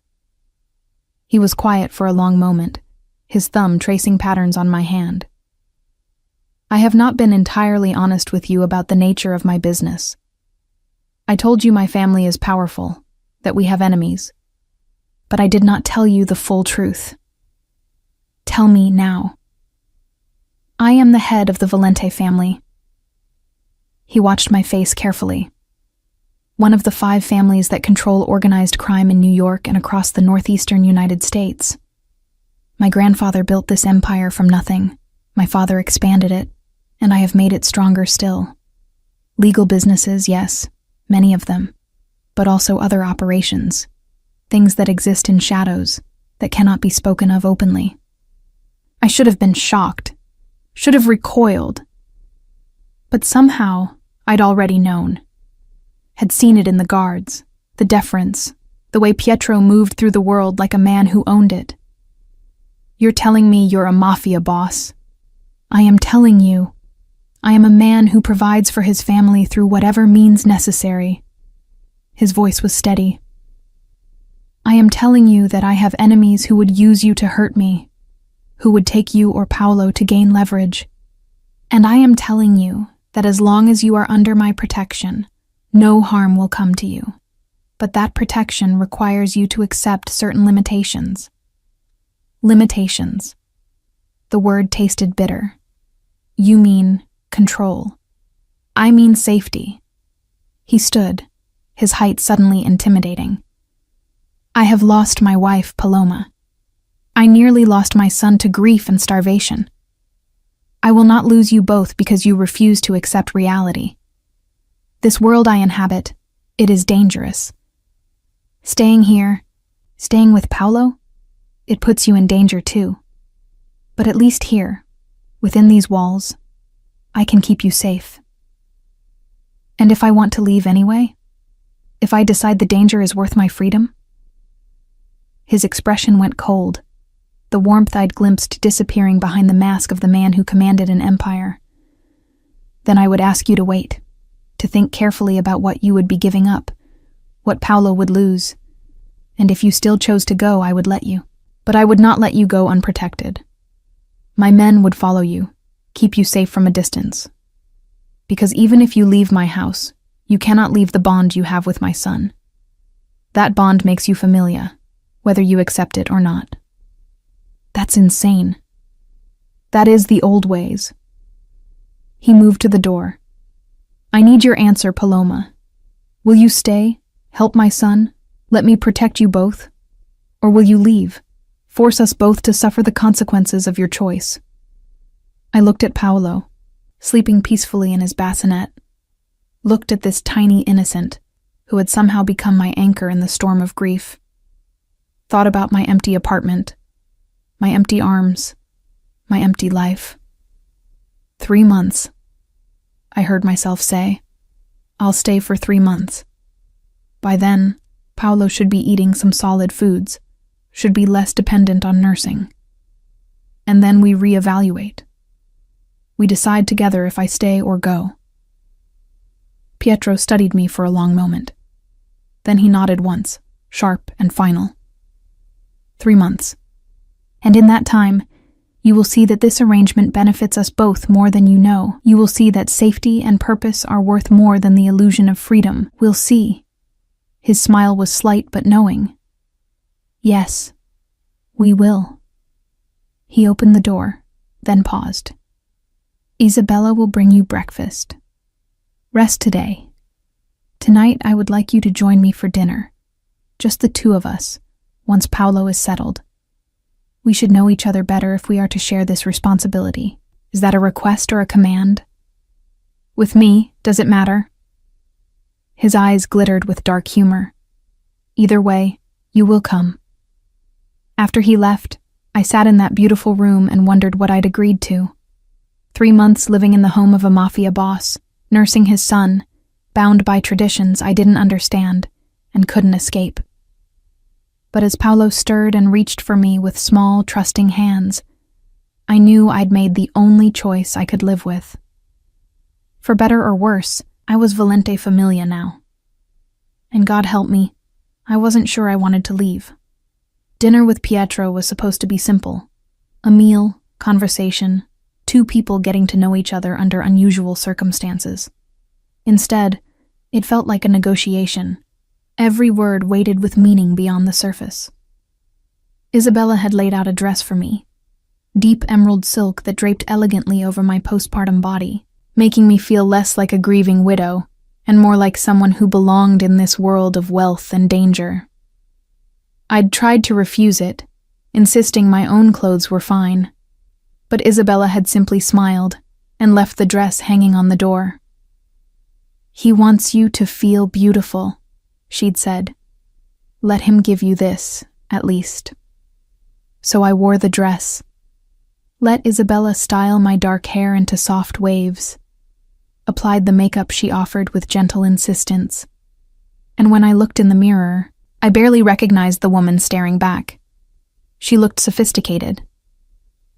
He was quiet for a long moment, his thumb tracing patterns on my hand. "I have not been entirely honest with you about the nature of my business. I told you my family is powerful, that we have enemies. But I did not tell you the full truth. Tell me now. I am the head of the Valente family." He watched my face carefully. "One of the 5 families that control organized crime in New York and across the northeastern United States. My grandfather built this empire from nothing, My father expanded it, and I have made it stronger still. Legal businesses, yes, many of them, but also other operations, things that exist in shadows, that cannot be spoken of openly. I should have been shocked, should have recoiled. But somehow, I'd already known. Had seen it in the guards, the deference, the way Pietro moved through the world like a man who owned it. You're telling me you're a mafia boss? I am telling you, I am a man who provides for his family through whatever means necessary. His voice was steady. I am telling you that I have enemies who would use you to hurt me, who would take you or Paolo to gain leverage. And I am telling you that as long as you are under my protection, no harm will come to you. But that protection requires you to accept certain limitations. Limitations. The word tasted bitter. You mean control. I mean safety. He stood, his height suddenly intimidating. I have lost my wife, Paloma. I nearly lost my son to grief and starvation. I will not lose you both because you refuse to accept reality. This world I inhabit, it is dangerous. Staying here, staying with Paolo, it puts you in danger too. But at least here, within these walls, I can keep you safe. And if I want to leave anyway, if I decide the danger is worth my freedom? His expression went cold, the warmth I'd glimpsed disappearing behind the mask of the man who commanded an empire. Then I would ask you to wait, to think carefully about what you would be giving up, what Paolo would lose, and if you still chose to go, I would let you. But I would not let you go unprotected. My men would follow you, keep you safe from a distance. Because even if you leave my house, you cannot leave the bond you have with my son. That bond makes you familia, whether you accept it or not. That's insane. That is the old ways. He moved to the door. I need your answer, Paloma. Will you stay, help my son, let me protect you both? Or will you leave, force us both to suffer the consequences of your choice? I looked at Paolo, sleeping peacefully in his bassinet, looked at this tiny innocent who had somehow become my anchor in the storm of grief, thought about my empty apartment, my empty arms, my empty life. 3 months, I heard myself say. I'll stay for 3 months. By then, Paolo should be eating some solid foods, should be less dependent on nursing. And then we reevaluate. We decide together if I stay or go. Pietro studied me for a long moment. Then he nodded once, sharp and final. 3 months. And in that time, you will see that this arrangement benefits us both more than you know. You will see that safety and purpose are worth more than the illusion of freedom. We'll see. His smile was slight but knowing. Yes, we will. He opened the door, then paused. Isabella will bring you breakfast. Rest today. Tonight I would like you to join me for dinner. Just the two of us, once Paolo is settled. We should know each other better if we are to share this responsibility. Is that a request or a command? With me, does it matter? His eyes glittered with dark humor. Either way, you will come. After he left, I sat in that beautiful room and wondered what I'd agreed to. 3 months living in the home of a mafia boss, nursing his son, bound by traditions I didn't understand and couldn't escape. But as Paolo stirred and reached for me with small, trusting hands, I knew I'd made the only choice I could live with. For better or worse, I was Valente Familia now. And God help me, I wasn't sure I wanted to leave. Dinner with Pietro was supposed to be simple. A meal, conversation, 2 people getting to know each other under unusual circumstances. Instead, it felt like a negotiation. Every word weighted with meaning beyond the surface. Isabella had laid out a dress for me, deep emerald silk that draped elegantly over my postpartum body, making me feel less like a grieving widow and more like someone who belonged in this world of wealth and danger. I'd tried to refuse it, insisting my own clothes were fine. But Isabella had simply smiled and left the dress hanging on the door. "He wants you to feel beautiful," she'd said. "Let him give you this, at least." So I wore the dress. Let Isabella style my dark hair into soft waves. Applied the makeup she offered with gentle insistence. And when I looked in the mirror, I barely recognized the woman staring back. She looked sophisticated,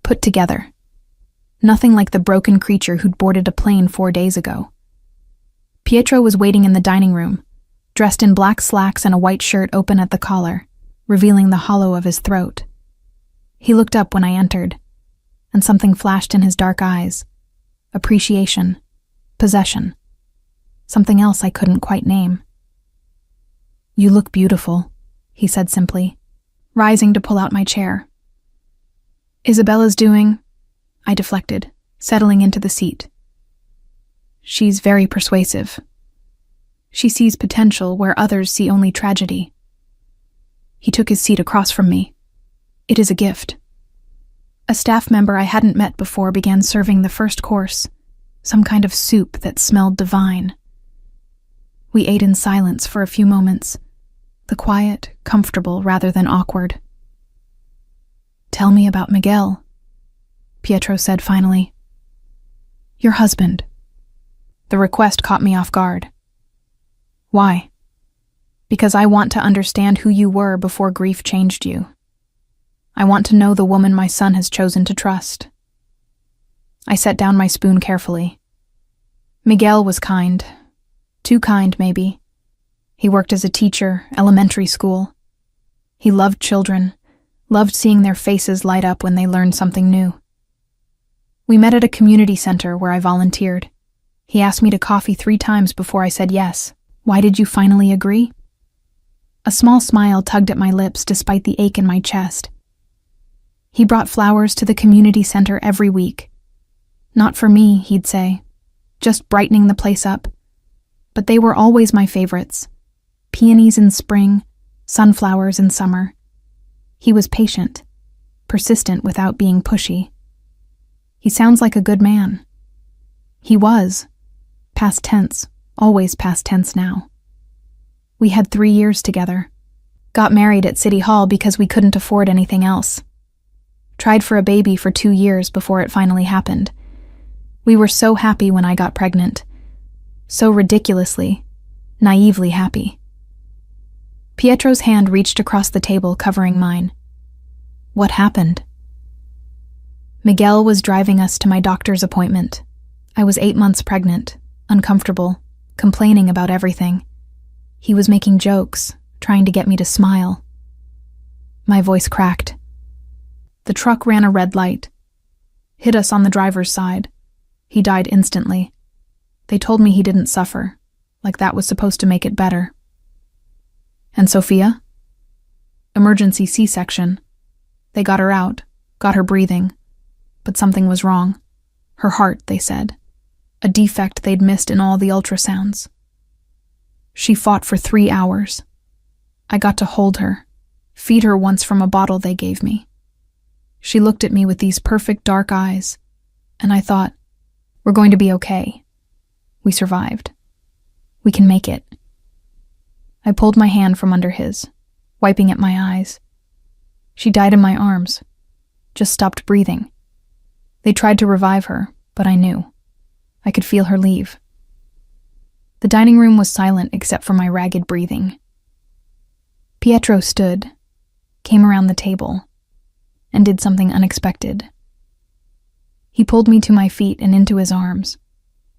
put together. Nothing like the broken creature who'd boarded a plane 4 days ago. Pietro was waiting in the dining room, dressed in black slacks and a white shirt open at the collar, revealing the hollow of his throat. He looked up when I entered, and something flashed in his dark eyes. Appreciation, possession, something else I couldn't quite name. "You look beautiful," he said simply, rising to pull out my chair. "Isabella's doing," I deflected, settling into the seat. "She's very persuasive. She sees potential where others see only tragedy." He took his seat across from me. "It is a gift." A staff member I hadn't met before began serving the first course, some kind of soup that smelled divine. We ate in silence for a few moments, the quiet, comfortable rather than awkward. "Tell me about Miguel," Pietro said finally. "Your husband." The request caught me off guard. "Why?" "Because I want to understand who you were before grief changed you. I want to know the woman my son has chosen to trust." I set down my spoon carefully. Miguel was kind. Too kind, maybe. He worked as a teacher, elementary school. He loved children, loved seeing their faces light up when they learned something new. We met at a community center where I volunteered. He asked me to coffee 3 times before I said yes. "Why did you finally agree?" A small smile tugged at my lips despite the ache in my chest. He brought flowers to the community center every week. "Not for me," he'd say, "just brightening the place up." But they were always my favorites. Peonies in spring, sunflowers in summer. He was patient, persistent without being pushy. He sounds like a good man. He was. Past tense, always past tense now. We had 3 years together. Got married at City Hall because we couldn't afford anything else. Tried for a baby for 2 years before it finally happened. We were so happy when I got pregnant. So ridiculously, naively happy. Pietro's hand reached across the table, covering mine. "What happened?" Miguel was driving us to my doctor's appointment. I was 8 months pregnant, uncomfortable, complaining about everything. He was making jokes, trying to get me to smile. My voice cracked. The truck ran a red light. Hit us on the driver's side. He died instantly. They told me he didn't suffer, like that was supposed to make it better. "And Sophia?" "Emergency C-section. They got her out, got her breathing. But something was wrong. Her heart, they said. A defect they'd missed in all the ultrasounds. She fought for 3 hours. I got to hold her, feed her once from a bottle they gave me. She looked at me with these perfect dark eyes, and I thought, we're going to be okay. We survived. We can make it." I pulled my hand from under his, wiping at my eyes. She died in my arms, just stopped breathing. They tried to revive her, but I knew. I could feel her leave. The dining room was silent except for my ragged breathing. Pietro stood, came around the table, and did something unexpected. He pulled me to my feet and into his arms,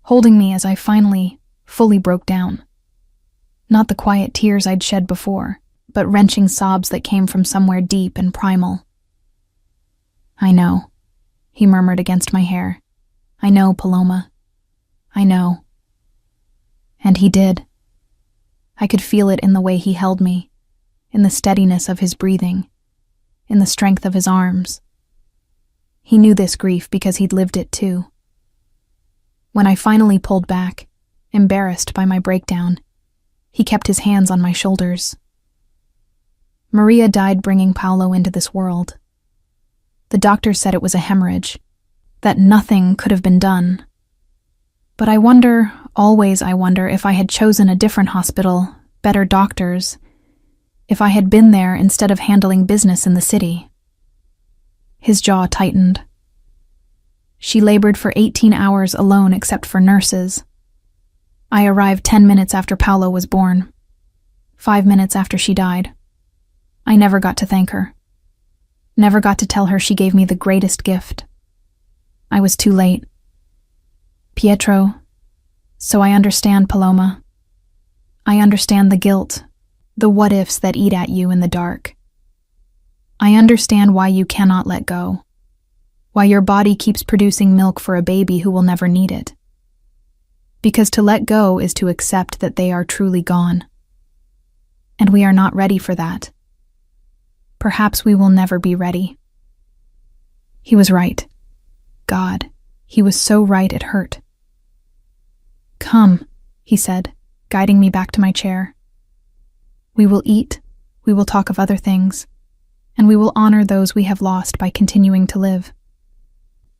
holding me as I finally, fully broke down. Not the quiet tears I'd shed before, but wrenching sobs that came from somewhere deep and primal. "I know," he murmured against my hair. "I know, Paloma. I know." And he did. I could feel it in the way he held me, in the steadiness of his breathing, in the strength of his arms. He knew this grief because he'd lived it too. When I finally pulled back, embarrassed by my breakdown, he kept his hands on my shoulders. Maria died bringing Paolo into this world. The doctor said it was a hemorrhage, that nothing could have been done. But I wonder, always I wonder, if I had chosen a different hospital, better doctors, if I had been there instead of handling business in the city. His jaw tightened. She labored for 18 hours alone except for nurses. I arrived 10 minutes after Paolo was born, 5 minutes after she died. I never got to thank her. Never got to tell her she gave me the greatest gift. I was too late. Pietro, so I understand, Paloma. I understand the guilt, the what-ifs that eat at you in the dark. I understand why you cannot let go, why your body keeps producing milk for a baby who will never need it. Because to let go is to accept that they are truly gone. And we are not ready for that. Perhaps we will never be ready. He was right. God, he was so right it hurt. Come, he said, guiding me back to my chair. We will eat, we will talk of other things, and we will honor those we have lost by continuing to live.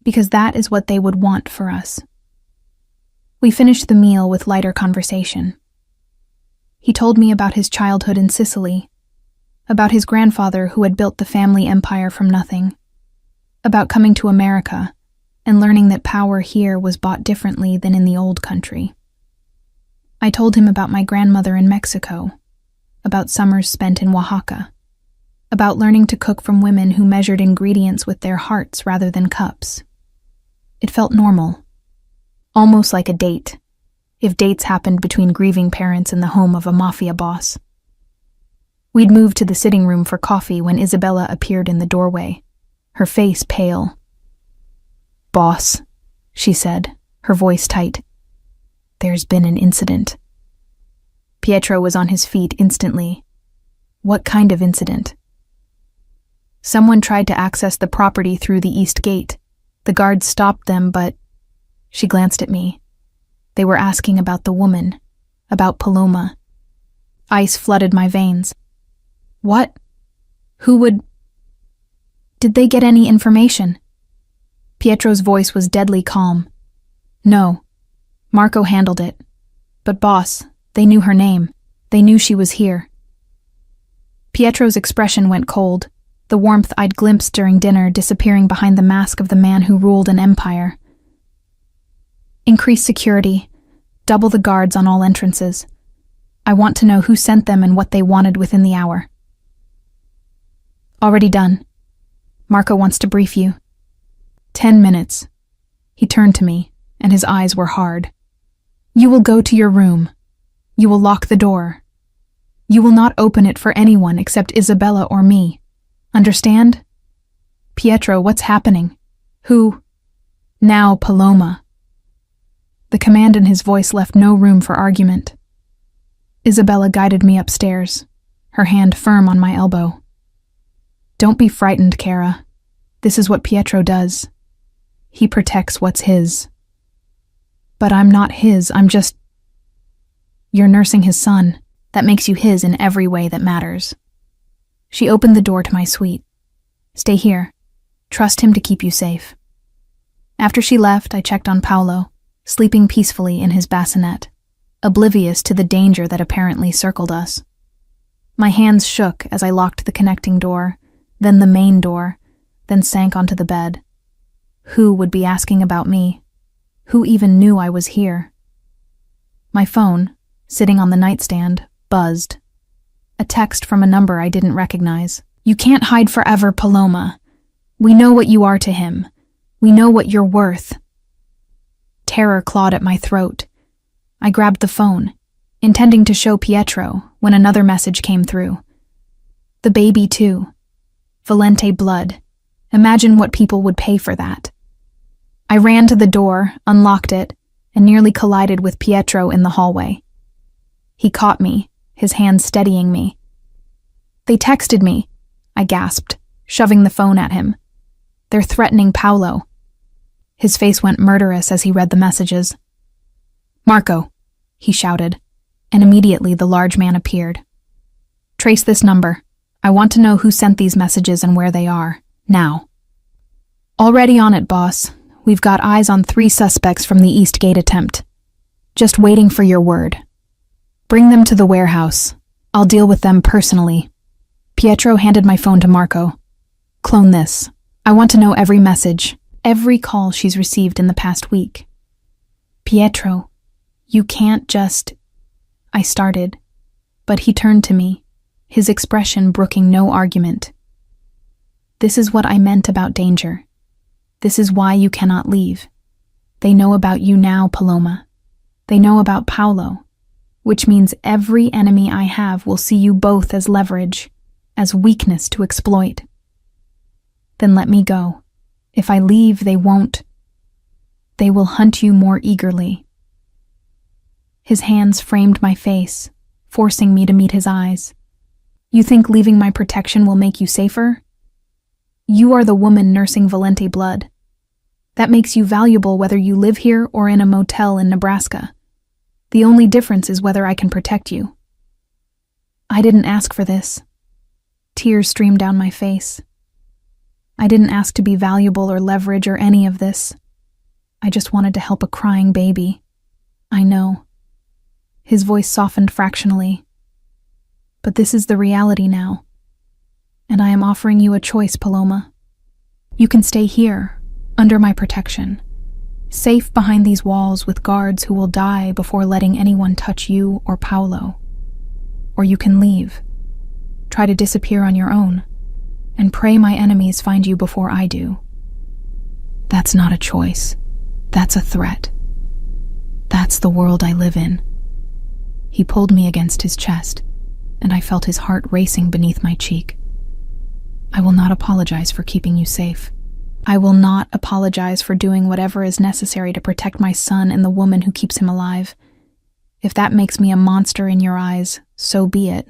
Because that is what they would want for us. We finished the meal with lighter conversation. He told me about his childhood in Sicily, about his grandfather who had built the family empire from nothing, about coming to America and learning that power here was bought differently than in the old country. I told him about my grandmother in Mexico, about summers spent in Oaxaca, about learning to cook from women who measured ingredients with their hearts rather than cups. It felt normal, almost like a date, if dates happened between grieving parents in the home of a mafia boss. We'd moved to the sitting room for coffee when Isabella appeared in the doorway, her face pale. "Boss," she said, her voice tight. "There's been an incident." Pietro was on his feet instantly. What kind of incident? Someone tried to access the property through the east gate. The guards stopped them, but... She glanced at me. They were asking about the woman, about Paloma. Ice flooded my veins. What? Who would... Did they get any information? Pietro's voice was deadly calm. No. Marco handled it. But boss, they knew her name. They knew she was here. Pietro's expression went cold, the warmth I'd glimpsed during dinner disappearing behind the mask of the man who ruled an empire. Increase security. Double the guards on all entrances. I want to know who sent them and what they wanted within the hour. Already done. Marco wants to brief you. 10 minutes. He turned to me, and his eyes were hard. You will go to your room. You will lock the door. You will not open it for anyone except Isabella or me. Understand? Pietro, what's happening? Who? Now, Paloma. The command in his voice left no room for argument. Isabella guided me upstairs, her hand firm on my elbow. Don't be frightened, Cara. This is what Pietro does. He protects what's his. But I'm not his, I'm just... You're nursing his son. That makes you his in every way that matters. She opened the door to my suite. Stay here. Trust him to keep you safe. After she left, I checked on Paolo, sleeping peacefully in his bassinet, oblivious to the danger that apparently circled us. My hands shook as I locked the connecting door, then the main door, then sank onto the bed. Who would be asking about me? Who even knew I was here? My phone, sitting on the nightstand, buzzed. A text from a number I didn't recognize. You can't hide forever, Paloma. We know what you are to him. We know what you're worth. Terror clawed at my throat. I grabbed the phone, intending to show Pietro, when another message came through. The baby, too. Valente blood. Imagine what people would pay for that. I ran to the door, unlocked it, and nearly collided with Pietro in the hallway. He caught me, his hand steadying me. They texted me, I gasped, shoving the phone at him. They're threatening Paolo. His face went murderous as he read the messages. Marco, he shouted, and immediately the large man appeared. Trace this number. I want to know who sent these messages and where they are, now. Already on it, boss. We've got eyes on 3 suspects from the East Gate attempt. Just waiting for your word. Bring them to the warehouse. I'll deal with them personally. Pietro handed my phone to Marco. Clone this. I want to know every message, every call she's received in the past week. Pietro, you can't just... I started, but he turned to me, his expression brooking no argument. This is what I meant about danger. This is why you cannot leave. They know about you now, Paloma. They know about Paolo, which means every enemy I have will see you both as leverage, as weakness to exploit. Then let me go. If I leave, they won't. They will hunt you more eagerly. His hands framed my face, forcing me to meet his eyes. You think leaving my protection will make you safer? You are the woman nursing Valente blood. That makes you valuable whether you live here or in a motel in Nebraska. The only difference is whether I can protect you. I didn't ask for this. Tears streamed down my face. I didn't ask to be valuable or leverage or any of this. I just wanted to help a crying baby. I know. His voice softened fractionally. But this is the reality now. And I am offering you a choice, Paloma. You can stay here, under my protection, safe behind these walls with guards who will die before letting anyone touch you or Paolo. Or you can leave, try to disappear on your own, and pray my enemies find you before I do. That's not a choice. That's a threat. That's the world I live in. He pulled me against his chest, and I felt his heart racing beneath my cheek. I will not apologize for keeping you safe. I will not apologize for doing whatever is necessary to protect my son and the woman who keeps him alive. If that makes me a monster in your eyes, so be it.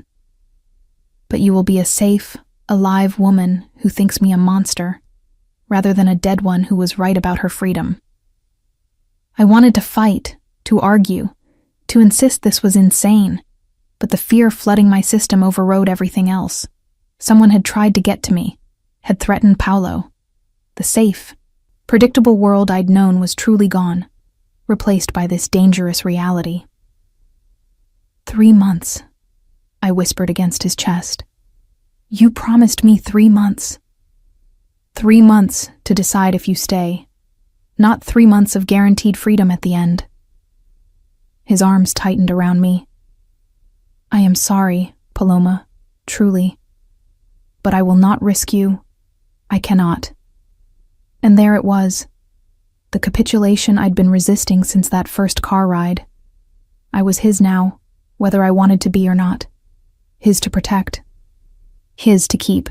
But you will be a safe, alive woman who thinks me a monster, rather than a dead one who was right about her freedom. I wanted to fight, to argue, to insist this was insane, but the fear flooding my system overrode everything else. Someone had tried to get to me, had threatened Paolo. The safe, predictable world I'd known was truly gone, replaced by this dangerous reality. 3 months, I whispered against his chest. You promised me 3 months. 3 months to decide if you stay, not 3 months of guaranteed freedom at the end. His arms tightened around me. I am sorry, Paloma, truly. But I will not risk you. I cannot. And there it was, the capitulation I'd been resisting since that first car ride. I was his now, whether I wanted to be or not. His to protect. His to keep.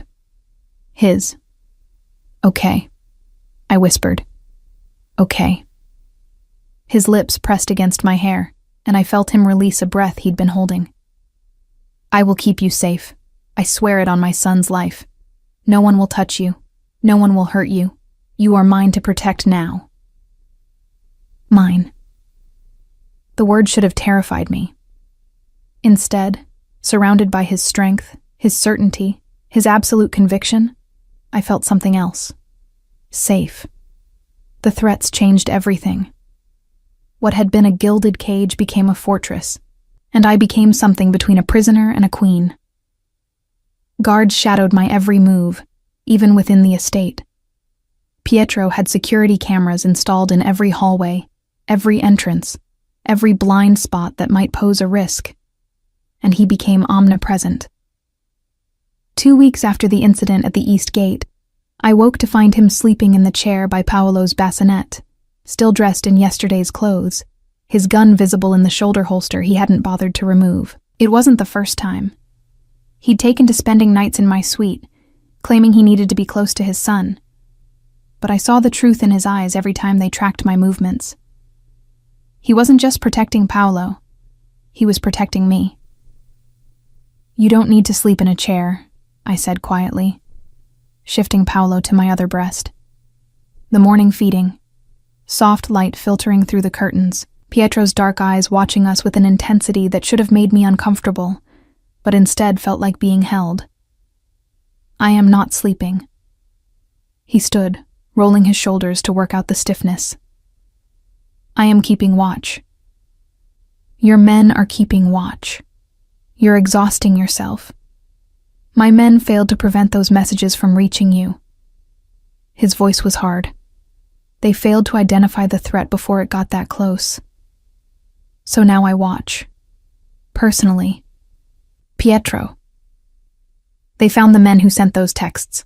His. Okay, I whispered. Okay. His lips pressed against my hair, and I felt him release a breath he'd been holding. I will keep you safe. I swear it on my son's life. No one will touch you. No one will hurt you. You are mine to protect now. Mine. The word should have terrified me. Instead, surrounded by his strength, his certainty, his absolute conviction, I felt something else. Safe. The threats changed everything. What had been a gilded cage became a fortress, and I became something between a prisoner and a queen. Guards shadowed my every move, even within the estate. Pietro had security cameras installed in every hallway, every entrance, every blind spot that might pose a risk, and he became omnipresent. 2 weeks after the incident at the East Gate, I woke to find him sleeping in the chair by Paolo's bassinet, still dressed in yesterday's clothes, his gun visible in the shoulder holster he hadn't bothered to remove. It wasn't the first time. He'd taken to spending nights in my suite, claiming he needed to be close to his son. But I saw the truth in his eyes every time they tracked my movements. He wasn't just protecting Paolo. He was protecting me. You don't need to sleep in a chair, I said quietly, shifting Paolo to my other breast. The morning feeding, soft light filtering through the curtains, Pietro's dark eyes watching us with an intensity that should have made me uncomfortable, but instead felt like being held. I am not sleeping. He stood, rolling his shoulders to work out the stiffness. I am keeping watch. Your men are keeping watch. You're exhausting yourself. My men failed to prevent those messages from reaching you. His voice was hard. They failed to identify the threat before it got that close. So now I watch. Personally. Pietro. They found the men who sent those texts.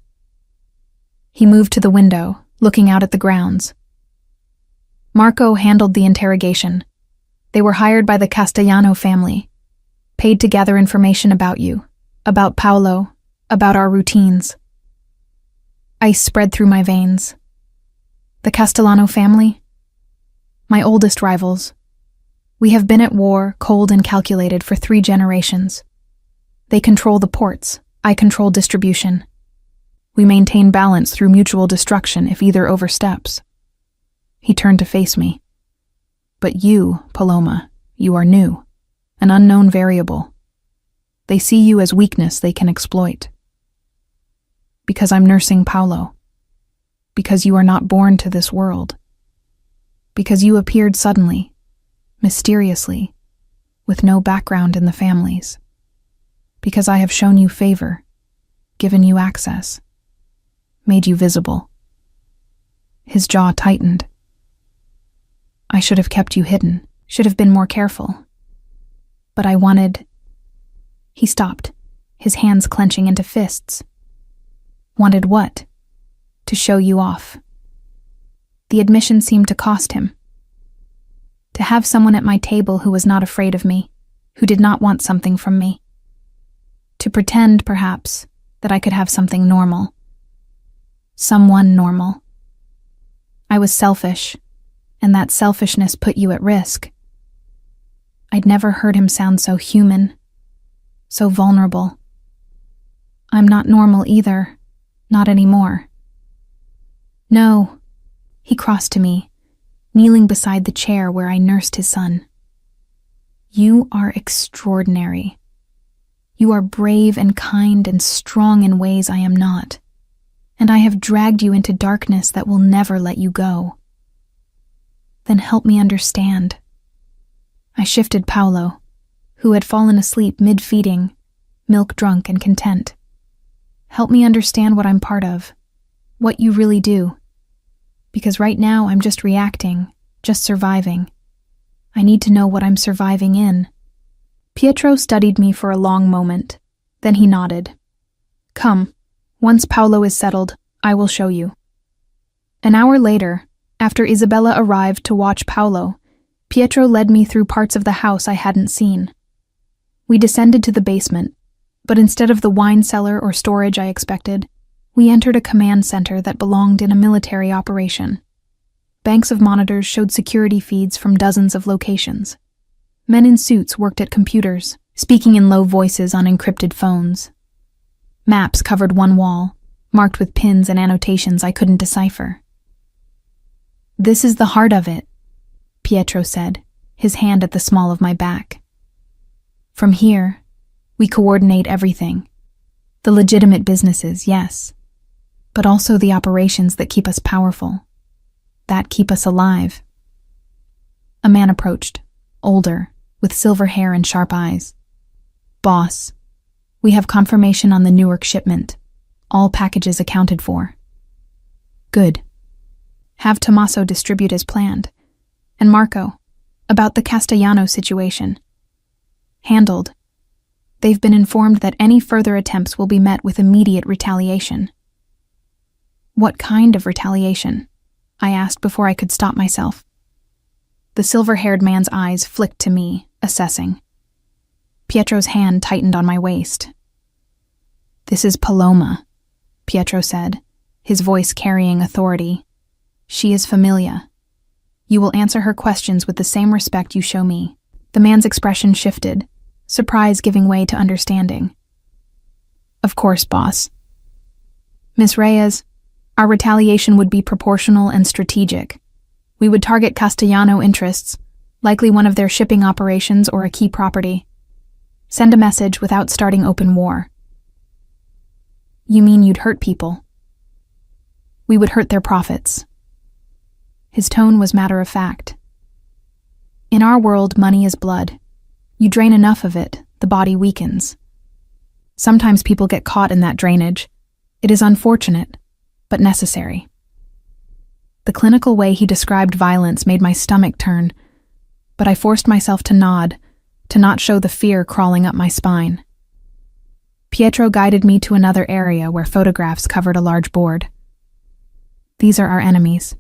He moved to the window, looking out at the grounds. Marco handled the interrogation. They were hired by the Castellano family, paid to gather information about you, about Paolo, about our routines. Ice spread through my veins. The Castellano family? My oldest rivals. We have been at war, cold and calculated, for 3 generations. They control the ports. I control distribution. We maintain balance through mutual destruction if either oversteps. He turned to face me. But you, Paloma, you are new, an unknown variable. They see you as weakness they can exploit. Because I'm nursing Paolo. Because you are not born to this world. Because you appeared suddenly, mysteriously, with no background in the families. Because I have shown you favor, given you access, made you visible. His jaw tightened. I should have kept you hidden, should have been more careful. But I wanted... He stopped, his hands clenching into fists. Wanted what? To show you off. The admission seemed to cost him. To have someone at my table who was not afraid of me, who did not want something from me. To pretend, perhaps, that I could have something normal. Someone normal. I was selfish, and that selfishness put you at risk. I'd never heard him sound so human, so vulnerable. I'm not normal either, not anymore. No, he crossed to me, kneeling beside the chair where I nursed his son. You are extraordinary. You are brave and kind and strong in ways I am not, and I have dragged you into darkness that will never let you go. Then help me understand. I shifted Paolo, who had fallen asleep mid-feeding, milk-drunk and content. Help me understand what I'm part of, what you really do. Because right now I'm just reacting, just surviving. I need to know what I'm surviving in. Pietro studied me for a long moment. Then he nodded. Come, once Paolo is settled, I will show you. An hour later, after Isabella arrived to watch Paolo, Pietro led me through parts of the house I hadn't seen. We descended to the basement, but instead of the wine cellar or storage I expected, we entered a command center that belonged in a military operation. Banks of monitors showed security feeds from dozens of locations. Men in suits worked at computers, speaking in low voices on encrypted phones. Maps covered one wall, marked with pins and annotations I couldn't decipher. This is the heart of it, Pietro said, his hand at the small of my back. From here, we coordinate everything. The legitimate businesses, yes, but also the operations that keep us powerful, that keep us alive. A man approached, older, with silver hair and sharp eyes. Boss, we have confirmation on the Newark shipment. All packages accounted for. Good. Have Tommaso distribute as planned. And Marco, about the Castellano situation. Handled. They've been informed that any further attempts will be met with immediate retaliation. What kind of retaliation? I asked before I could stop myself. The silver-haired man's eyes flicked to me, assessing. Pietro's hand tightened on my waist. This is Paloma, Pietro said, his voice carrying authority. She is Familia. You will answer her questions with the same respect you show me. The man's expression shifted, surprise giving way to understanding. Of course, boss. Miss Reyes, our retaliation would be proportional and strategic. We would target Castellano interests, likely one of their shipping operations or a key property. Send a message without starting open war. You mean you'd hurt people? We would hurt their profits. His tone was matter of fact. In our world, money is blood. You drain enough of it, the body weakens. Sometimes people get caught in that drainage. It is unfortunate, but necessary. The clinical way he described violence made my stomach turn, but I forced myself to nod, to not show the fear crawling up my spine. Pietro guided me to another area where photographs covered a large board. These are our enemies,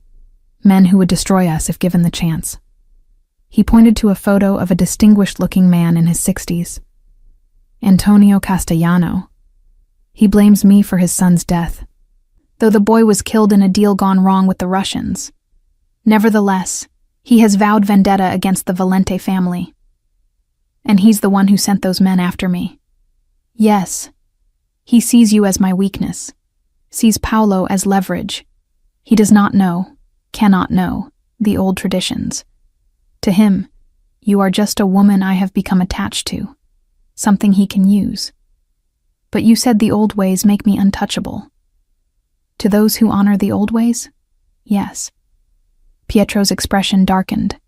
men who would destroy us if given the chance. He pointed to a photo of a distinguished-looking man in his 60s. Antonio Castellano. He blames me for his son's death, though the boy was killed in a deal gone wrong with the Russians. Nevertheless, he has vowed vendetta against the Valente family. And he's the one who sent those men after me. Yes, he sees you as my weakness, sees Paolo as leverage. He does not know, cannot know, the old traditions. To him, you are just a woman I have become attached to, something he can use. But you said the old ways make me untouchable. To those who honor the old ways? Yes. Pietro's expression darkened.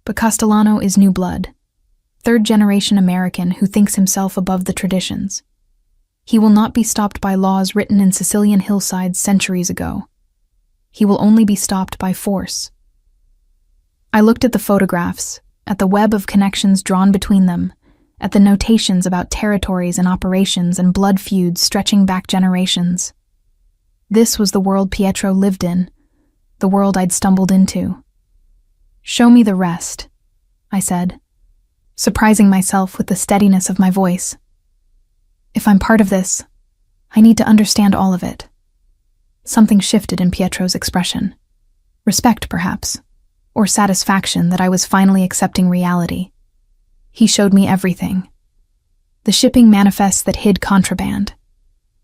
But Castellano is new blood, third-generation American who thinks himself above the traditions. He will not be stopped by laws written in Sicilian hillsides centuries ago. He will only be stopped by force. I looked at the photographs, at the web of connections drawn between them, at the notations about territories and operations and blood feuds stretching back generations. This was the world Pietro lived in, the world I'd stumbled into. "Show me the rest," I said, surprising myself with the steadiness of my voice. "If I'm part of this, I need to understand all of it." Something shifted in Pietro's expression. Respect, perhaps, or satisfaction that I was finally accepting reality. He showed me everything. The shipping manifests that hid contraband,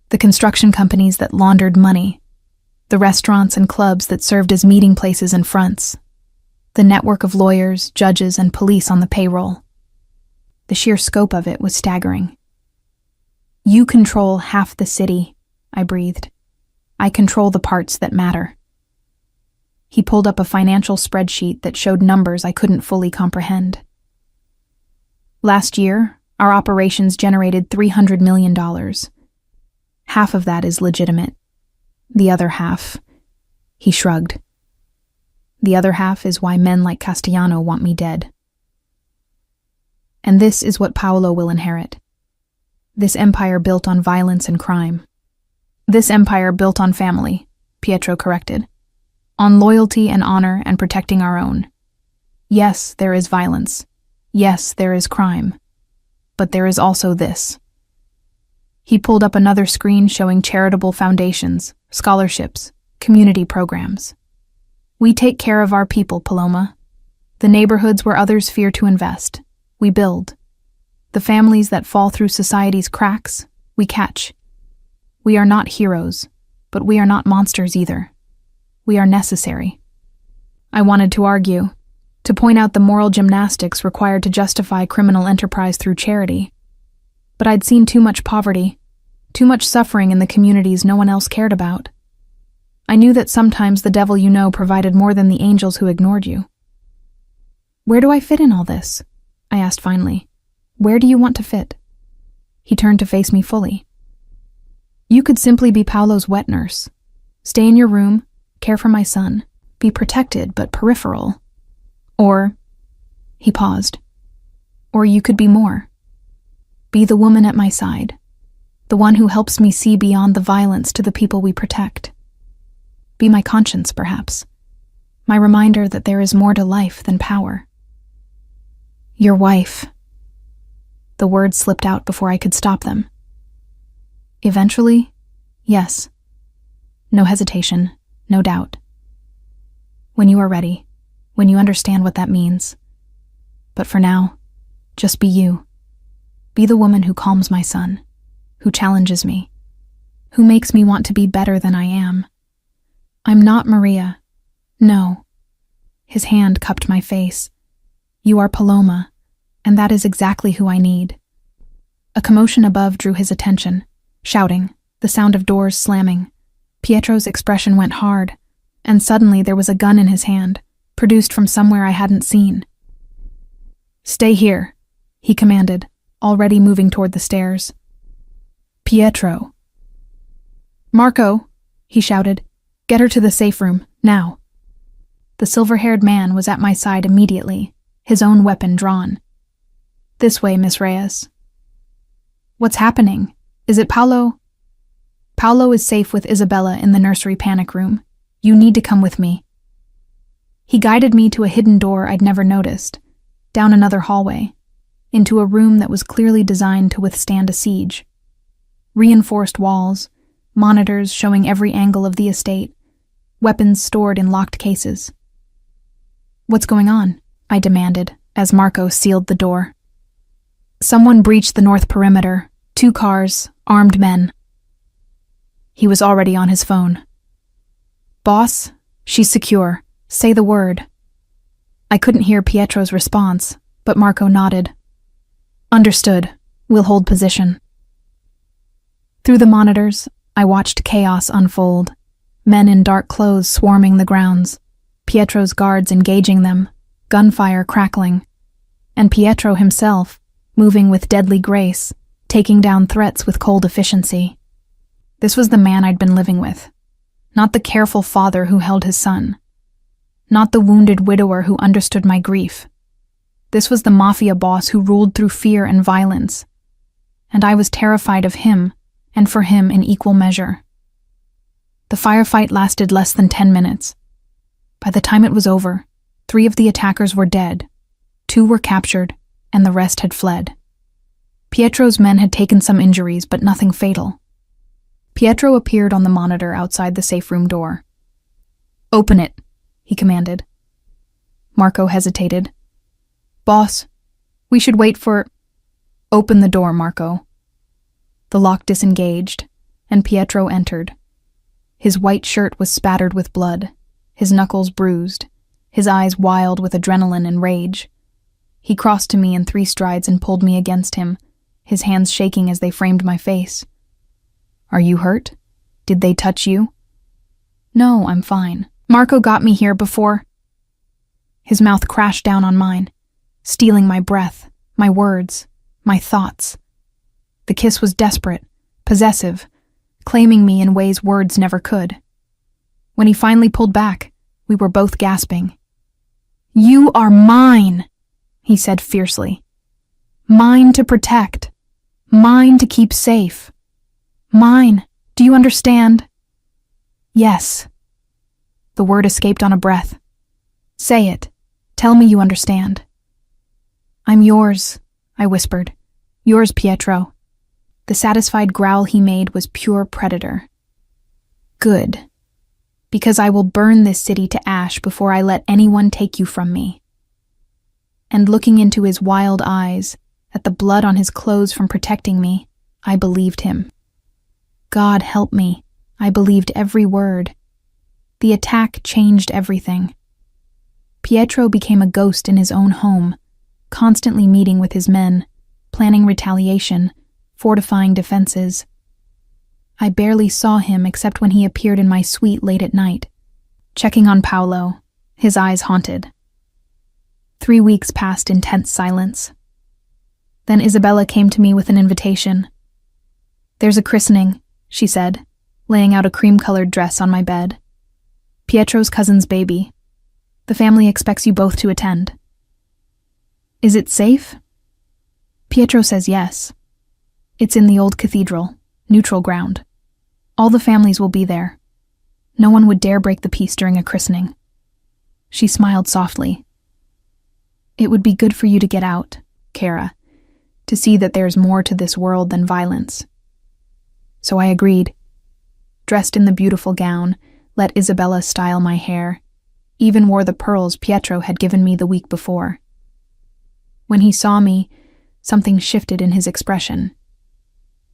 the construction companies that laundered money, the restaurants and clubs that served as meeting places and fronts, the network of lawyers, judges, and police on the payroll. The sheer scope of it was staggering. "You control half the city," I breathed. "I control the parts that matter." He pulled up a financial spreadsheet that showed numbers I couldn't fully comprehend. Last year, our operations generated $300 million. Half of that is legitimate. The other half, he shrugged. The other half is why men like Castellano want me dead. And this is what Paolo will inherit. This empire built on violence and crime. This empire built on family, Pietro corrected. On loyalty and honor and protecting our own. Yes, there is violence. Yes, there is crime. But there is also this. He pulled up another screen showing charitable foundations, scholarships, community programs. We take care of our people, Paloma. The neighborhoods where others fear to invest, we build. The families that fall through society's cracks, we catch. We are not heroes, but we are not monsters either. We are necessary. I wanted to argue, to point out the moral gymnastics required to justify criminal enterprise through charity. But I'd seen too much poverty, too much suffering in the communities no one else cared about. I knew that sometimes the devil you know provided more than the angels who ignored you. "Where do I fit in all this?" I asked finally. "Where do you want to fit?" He turned to face me fully. "You could simply be Paolo's wet nurse. Stay in your room, care for my son, be protected but peripheral. Or," he paused, "or you could be more. Be the woman at my side, the one who helps me see beyond the violence to the people we protect. Be my conscience, perhaps, my reminder that there is more to life than power." "Your wife." The words slipped out before I could stop them. "Eventually, yes. No hesitation, no doubt. When you are ready, when you understand what that means. But for now, just be you. Be the woman who calms my son, who challenges me, who makes me want to be better than I am. I'm not Maria. No." His hand cupped my face. "You are Paloma, and that is exactly who I need." A commotion above drew his attention, shouting, the sound of doors slamming. Pietro's expression went hard, and suddenly there was a gun in his hand, produced from somewhere I hadn't seen. "Stay here," he commanded, already moving toward the stairs. "Pietro." "Marco," he shouted, "get her to the safe room, now." The silver-haired man was at my side immediately, his own weapon drawn. "This way, Miss Reyes." "What's happening? Is it Paolo?" "Paolo is safe with Isabella in the nursery panic room. You need to come with me." He guided me to a hidden door I'd never noticed, down another hallway, into a room that was clearly designed to withstand a siege. Reinforced walls, monitors showing every angle of the estate, weapons stored in locked cases. "What's going on?" I demanded, as Marco sealed the door. "Someone breached the north perimeter, 2 cars, armed men." He was already on his phone. "Boss, she's secure. Say the word." I couldn't hear Pietro's response, but Marco nodded. "Understood. We'll hold position." Through the monitors, I watched chaos unfold. Men in dark clothes swarming the grounds, Pietro's guards engaging them, gunfire crackling, and Pietro himself, moving with deadly grace, taking down threats with cold efficiency. This was the man I'd been living with, not the careful father who held his son, not the wounded widower who understood my grief. This was the mafia boss who ruled through fear and violence, and I was terrified of him and for him in equal measure. The firefight lasted less than 10 minutes. By the time it was over, 3 of the attackers were dead, 2 were captured, and the rest had fled. Pietro's men had taken some injuries, but nothing fatal. Pietro appeared on the monitor outside the safe room door. "Open it," he commanded. Marco hesitated. "Boss, we should wait for—" "Open the door, Marco." The lock disengaged, and Pietro entered. His white shirt was spattered with blood, his knuckles bruised, his eyes wild with adrenaline and rage. He crossed to me in 3 strides and pulled me against him, his hands shaking as they framed my face. "Are you hurt? Did they touch you?" "No, I'm fine. Marco got me here before—" His mouth crashed down on mine, stealing my breath, my words, my thoughts. The kiss was desperate, possessive, claiming me in ways words never could. When he finally pulled back, we were both gasping. "You are mine," he said fiercely. "Mine to protect. Mine to keep safe. Mine. Do you understand?" "Yes." The word escaped on a breath. "Say it. Tell me you understand." "I'm yours," I whispered. "Yours, Pietro." The satisfied growl he made was pure predator. "Good. Because I will burn this city to ash before I let anyone take you from me." And looking into his wild eyes, at the blood on his clothes from protecting me, I believed him. God help me, I believed every word. The attack changed everything. Pietro became a ghost in his own home, constantly meeting with his men, planning retaliation, fortifying defenses. I barely saw him except when he appeared in my suite late at night, checking on Paolo, his eyes haunted. 3 weeks passed in tense silence. Then Isabella came to me with an invitation. "There's a christening," she said, laying out a cream-colored dress on my bed. "Pietro's cousin's baby. The family expects you both to attend." "Is it safe?" "Pietro says yes. It's in the old cathedral, neutral ground. All the families will be there. No one would dare break the peace during a christening." She smiled softly. "It would be good for you to get out, Kara, to see that there's more to this world than violence." So I agreed. Dressed in the beautiful gown, let Isabella style my hair, even wore the pearls Pietro had given me the week before. When he saw me, something shifted in his expression.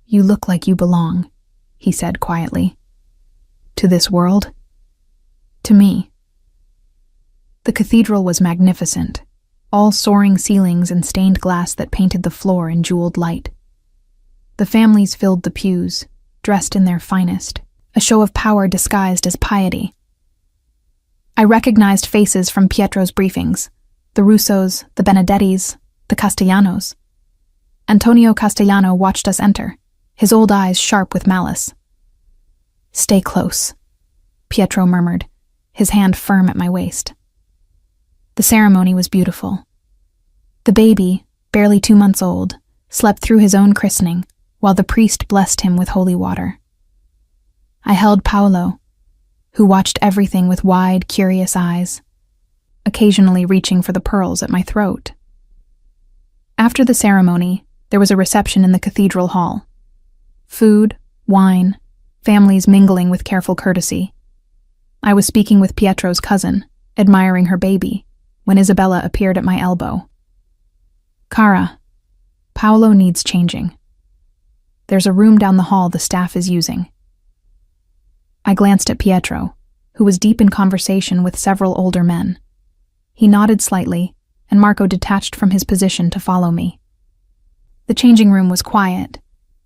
"You look like you belong," he said quietly. "To this world? To me." The cathedral was magnificent, all soaring ceilings and stained glass that painted the floor in jeweled light. The families filled the pews, dressed in their finest, a show of power disguised as piety. I recognized faces from Pietro's briefings, the Russos, the Benedettis, the Castellanos. Antonio Castellano watched us enter, his old eyes sharp with malice. "Stay close," Pietro murmured, his hand firm at my waist. The ceremony was beautiful. The baby, barely 2 months old, slept through his own christening, while the priest blessed him with holy water. I held Paolo, who watched everything with wide, curious eyes, occasionally reaching for the pearls at my throat. After the ceremony, there was a reception in the cathedral hall. Food, wine, families mingling with careful courtesy. I was speaking with Pietro's cousin, admiring her baby, when Isabella appeared at my elbow. "Cara, Paolo needs changing. There's a room down the hall the staff is using." I glanced at Pietro, who was deep in conversation with several older men. He nodded slightly, and Marco detached from his position to follow me. The changing room was quiet,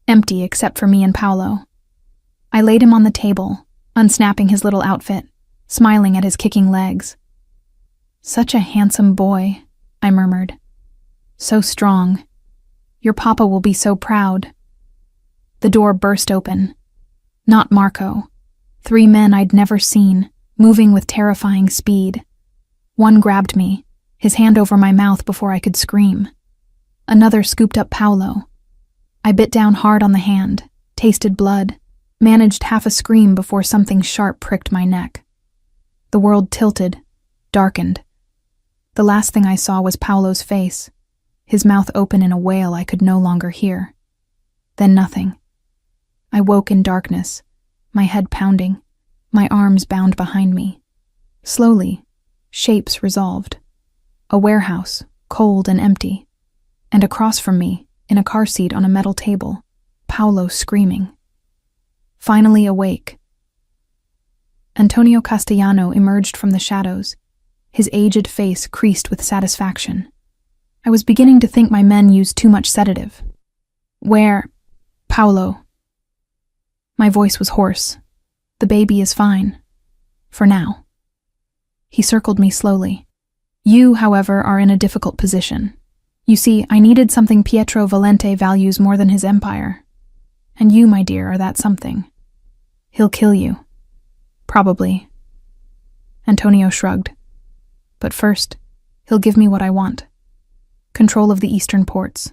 empty except for me and Paolo. I laid him on the table, unsnapping his little outfit, smiling at his kicking legs. "Such a handsome boy," I murmured. "So strong. Your papa will be so proud." The door burst open. Not Marco. 3 men I'd never seen, moving with terrifying speed. One grabbed me, his hand over my mouth before I could scream. Another scooped up Paolo. I bit down hard on the hand, tasted blood, managed half a scream before something sharp pricked my neck. The world tilted, darkened. The last thing I saw was Paolo's face, his mouth open in a wail I could no longer hear. Then nothing. I woke in darkness, my head pounding, my arms bound behind me. Slowly, shapes resolved. A warehouse, cold and empty. And across from me, in a car seat on a metal table, Paolo screaming. Finally awake. Antonio Castellano emerged from the shadows, his aged face creased with satisfaction. I was beginning to think my men used too much sedative. "Where? Paolo." My voice was hoarse. "The baby is fine. For now." He circled me slowly. "You, however, are in a difficult position. You see, I needed something Pietro Valente values more than his empire. And you, my dear, are that something. He'll kill you. Probably." Antonio shrugged. "But first, he'll give me what I want. Control of the eastern ports,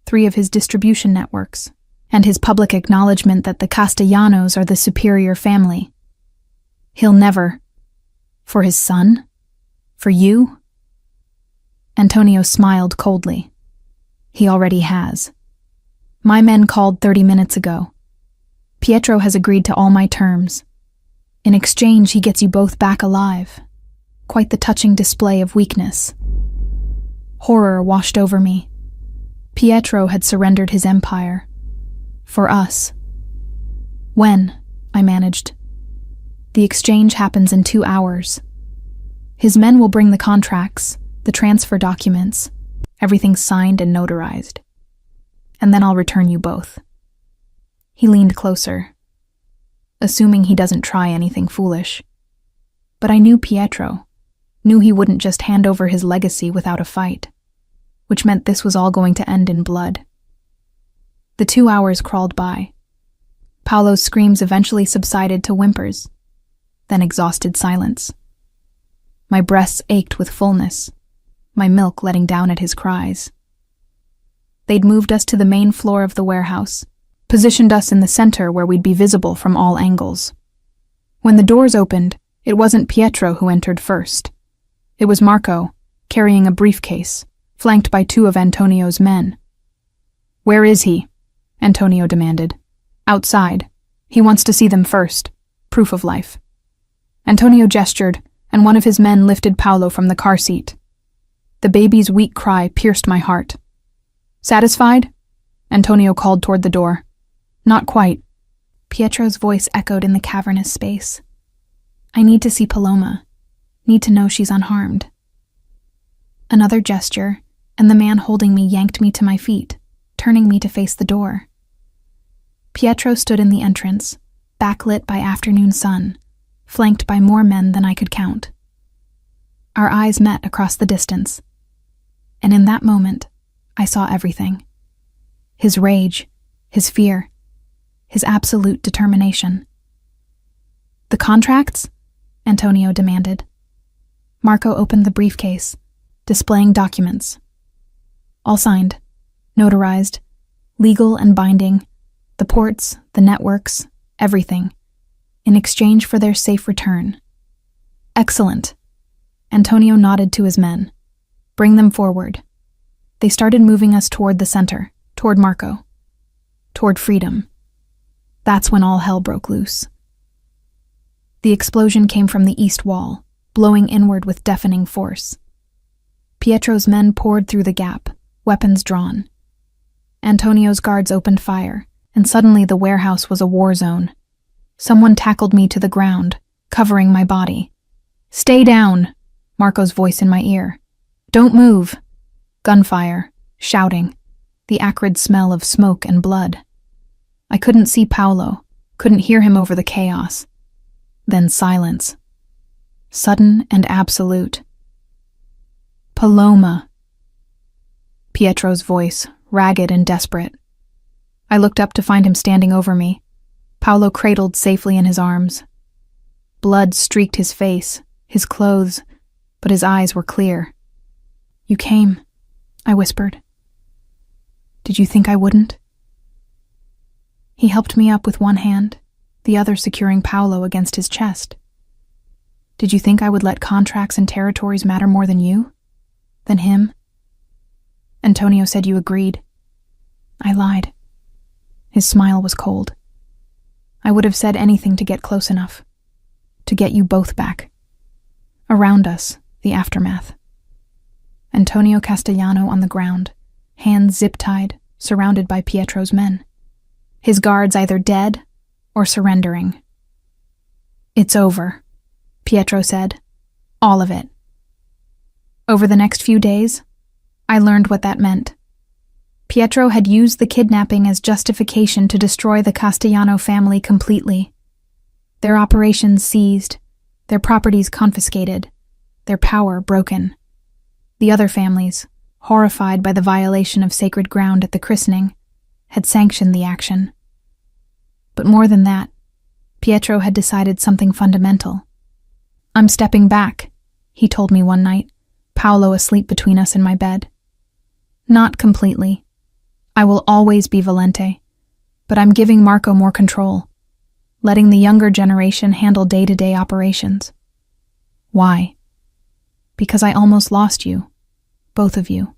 3 of his distribution networks, and his public acknowledgement that the Castellanos are the superior family. He'll never. For his son? For you?" Antonio smiled coldly. "He already has. My men called 30 minutes ago. Pietro has agreed to all my terms. In exchange, he gets you both back alive. Quite the touching display of weakness." Horror washed over me. Pietro had surrendered his empire. For us. "When?" I managed. "The exchange happens in 2 hours. His men will bring the contracts, the transfer documents, everything signed and notarized. And then I'll return you both." He leaned closer, assuming he doesn't try anything foolish. But I knew Pietro, knew he wouldn't just hand over his legacy without a fight, which meant this was all going to end in blood. The 2 hours crawled by. Paolo's screams eventually subsided to whimpers, then exhausted silence. My breasts ached with fullness, my milk letting down at his cries. They'd moved us to the main floor of the warehouse, positioned us in the center where we'd be visible from all angles. When the doors opened, it wasn't Pietro who entered first. It was Marco, carrying a briefcase, flanked by 2 of Antonio's men. "Where is he?" Antonio demanded. "Outside. He wants to see them first. Proof of life." Antonio gestured, and one of his men lifted Paolo from the car seat. The baby's weak cry pierced my heart. "Satisfied?" Antonio called toward the door. "Not quite." Pietro's voice echoed in the cavernous space. "I need to see Paloma. Need to know she's unharmed." Another gesture, and the man holding me yanked me to my feet, turning me to face the door. Pietro stood in the entrance, backlit by afternoon sun, flanked by more men than I could count. Our eyes met across the distance, and in that moment, I saw everything. His rage, his fear, his absolute determination. "The contracts?" Antonio demanded. Marco opened the briefcase, displaying documents. All signed, notarized, legal and binding, the ports, the networks, everything, in exchange for their safe return. "Excellent." Antonio nodded to his men. "Bring them forward." They started moving us toward the center, toward Marco, toward freedom. That's when all hell broke loose. The explosion came from the east wall, blowing inward with deafening force. Pietro's men poured through the gap, weapons drawn. Antonio's guards opened fire, and suddenly the warehouse was a war zone. Someone tackled me to the ground, covering my body. "Stay down!" Marco's voice in my ear. "Don't move!" Gunfire, shouting, the acrid smell of smoke and blood. I couldn't see Paolo, couldn't hear him over the chaos. Then silence. Sudden and absolute. "Paloma!" Pietro's voice, ragged and desperate. I looked up to find him standing over me, Paolo cradled safely in his arms. Blood streaked his face, his clothes, but his eyes were clear. "You came," I whispered. "Did you think I wouldn't?" He helped me up with one hand, the other securing Paolo against his chest. "Did you think I would let contracts and territories matter more than you? Than him?" Antonio said you agreed. I lied. His smile was cold. I would have said anything to get close enough. To get you both back. Around us, the aftermath. Antonio Castellano on the ground, hands zip-tied, surrounded by Pietro's men. His guards either dead or surrendering. "It's over," Pietro said. "All of it." Over the next few days, I learned what that meant. Pietro had used the kidnapping as justification to destroy the Castellano family completely. Their operations seized, their properties confiscated, their power broken. The other families, horrified by the violation of sacred ground at the christening, had sanctioned the action. But more than that, Pietro had decided something fundamental. "I'm stepping back," he told me one night, Paolo asleep between us in my bed. "Not completely. I will always be Valente, but I'm giving Marco more control, letting the younger generation handle day-to-day operations." "Why?" "Because I almost lost you, both of you.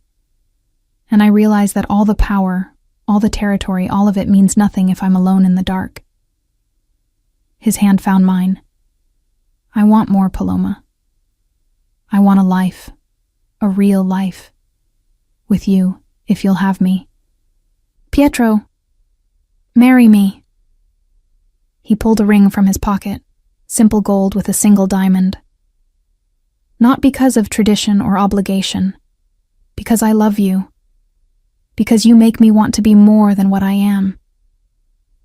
And I realize that all the power, all the territory, all of it means nothing if I'm alone in the dark." His hand found mine. "I want more, Paloma. I want a life, a real life. With you, if you'll have me. Pietro, marry me." He pulled a ring from his pocket, simple gold with a single diamond. "Not because of tradition or obligation, because I love you. Because you make me want to be more than what I am.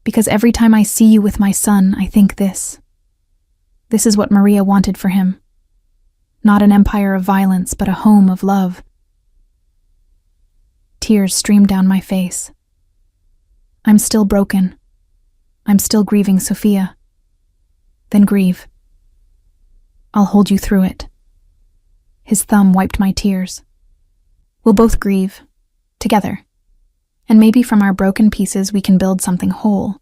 Because every time I see you with my son, I think this. This is what Maria wanted for him. Not an empire of violence, but a home of love." Tears streamed down my face. I'm still broken. I'm still grieving Sophia. Then grieve. I'll hold you through it. His thumb wiped my tears. We'll both grieve, together. And maybe from our broken pieces we can build something whole.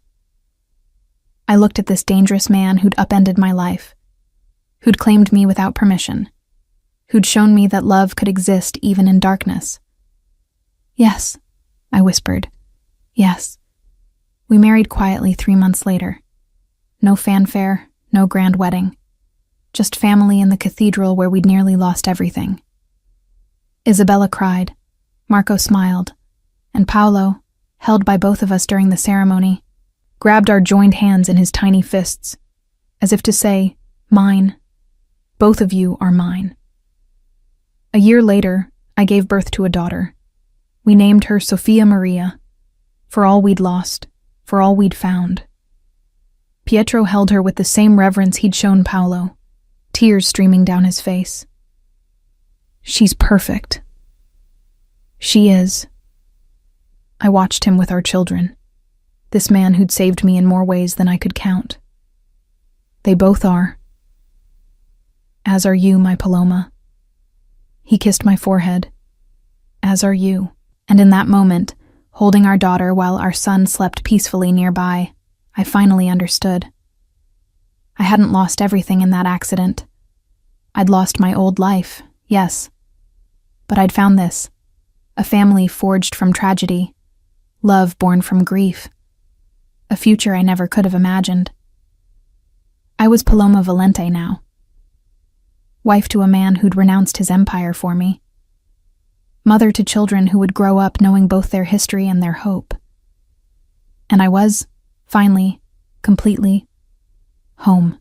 I looked at this dangerous man who'd upended my life, who'd claimed me without permission, who'd shown me that love could exist even in darkness. "Yes," I whispered. "Yes." We married quietly 3 months later. No fanfare, no grand wedding. Just family in the cathedral where we'd nearly lost everything. Isabella cried, Marco smiled, and Paolo, held by both of us during the ceremony, grabbed our joined hands in his tiny fists, as if to say, "Mine. Both of you are mine." A year later, I gave birth to a daughter. We named her Sophia Maria, for all we'd lost, for all we'd found. Pietro held her with the same reverence he'd shown Paolo, tears streaming down his face. She's perfect. She is. I watched him with our children, this man who'd saved me in more ways than I could count. They both are. As are you, my Paloma. He kissed my forehead. As are you. And in that moment, holding our daughter while our son slept peacefully nearby, I finally understood. I hadn't lost everything in that accident. I'd lost my old life, yes. But I'd found this, a family forged from tragedy, love born from grief, a future I never could have imagined. I was Paloma Valente now, wife to a man who'd renounced his empire for me, mother to children who would grow up knowing both their history and their hope. And I was, finally, completely, home.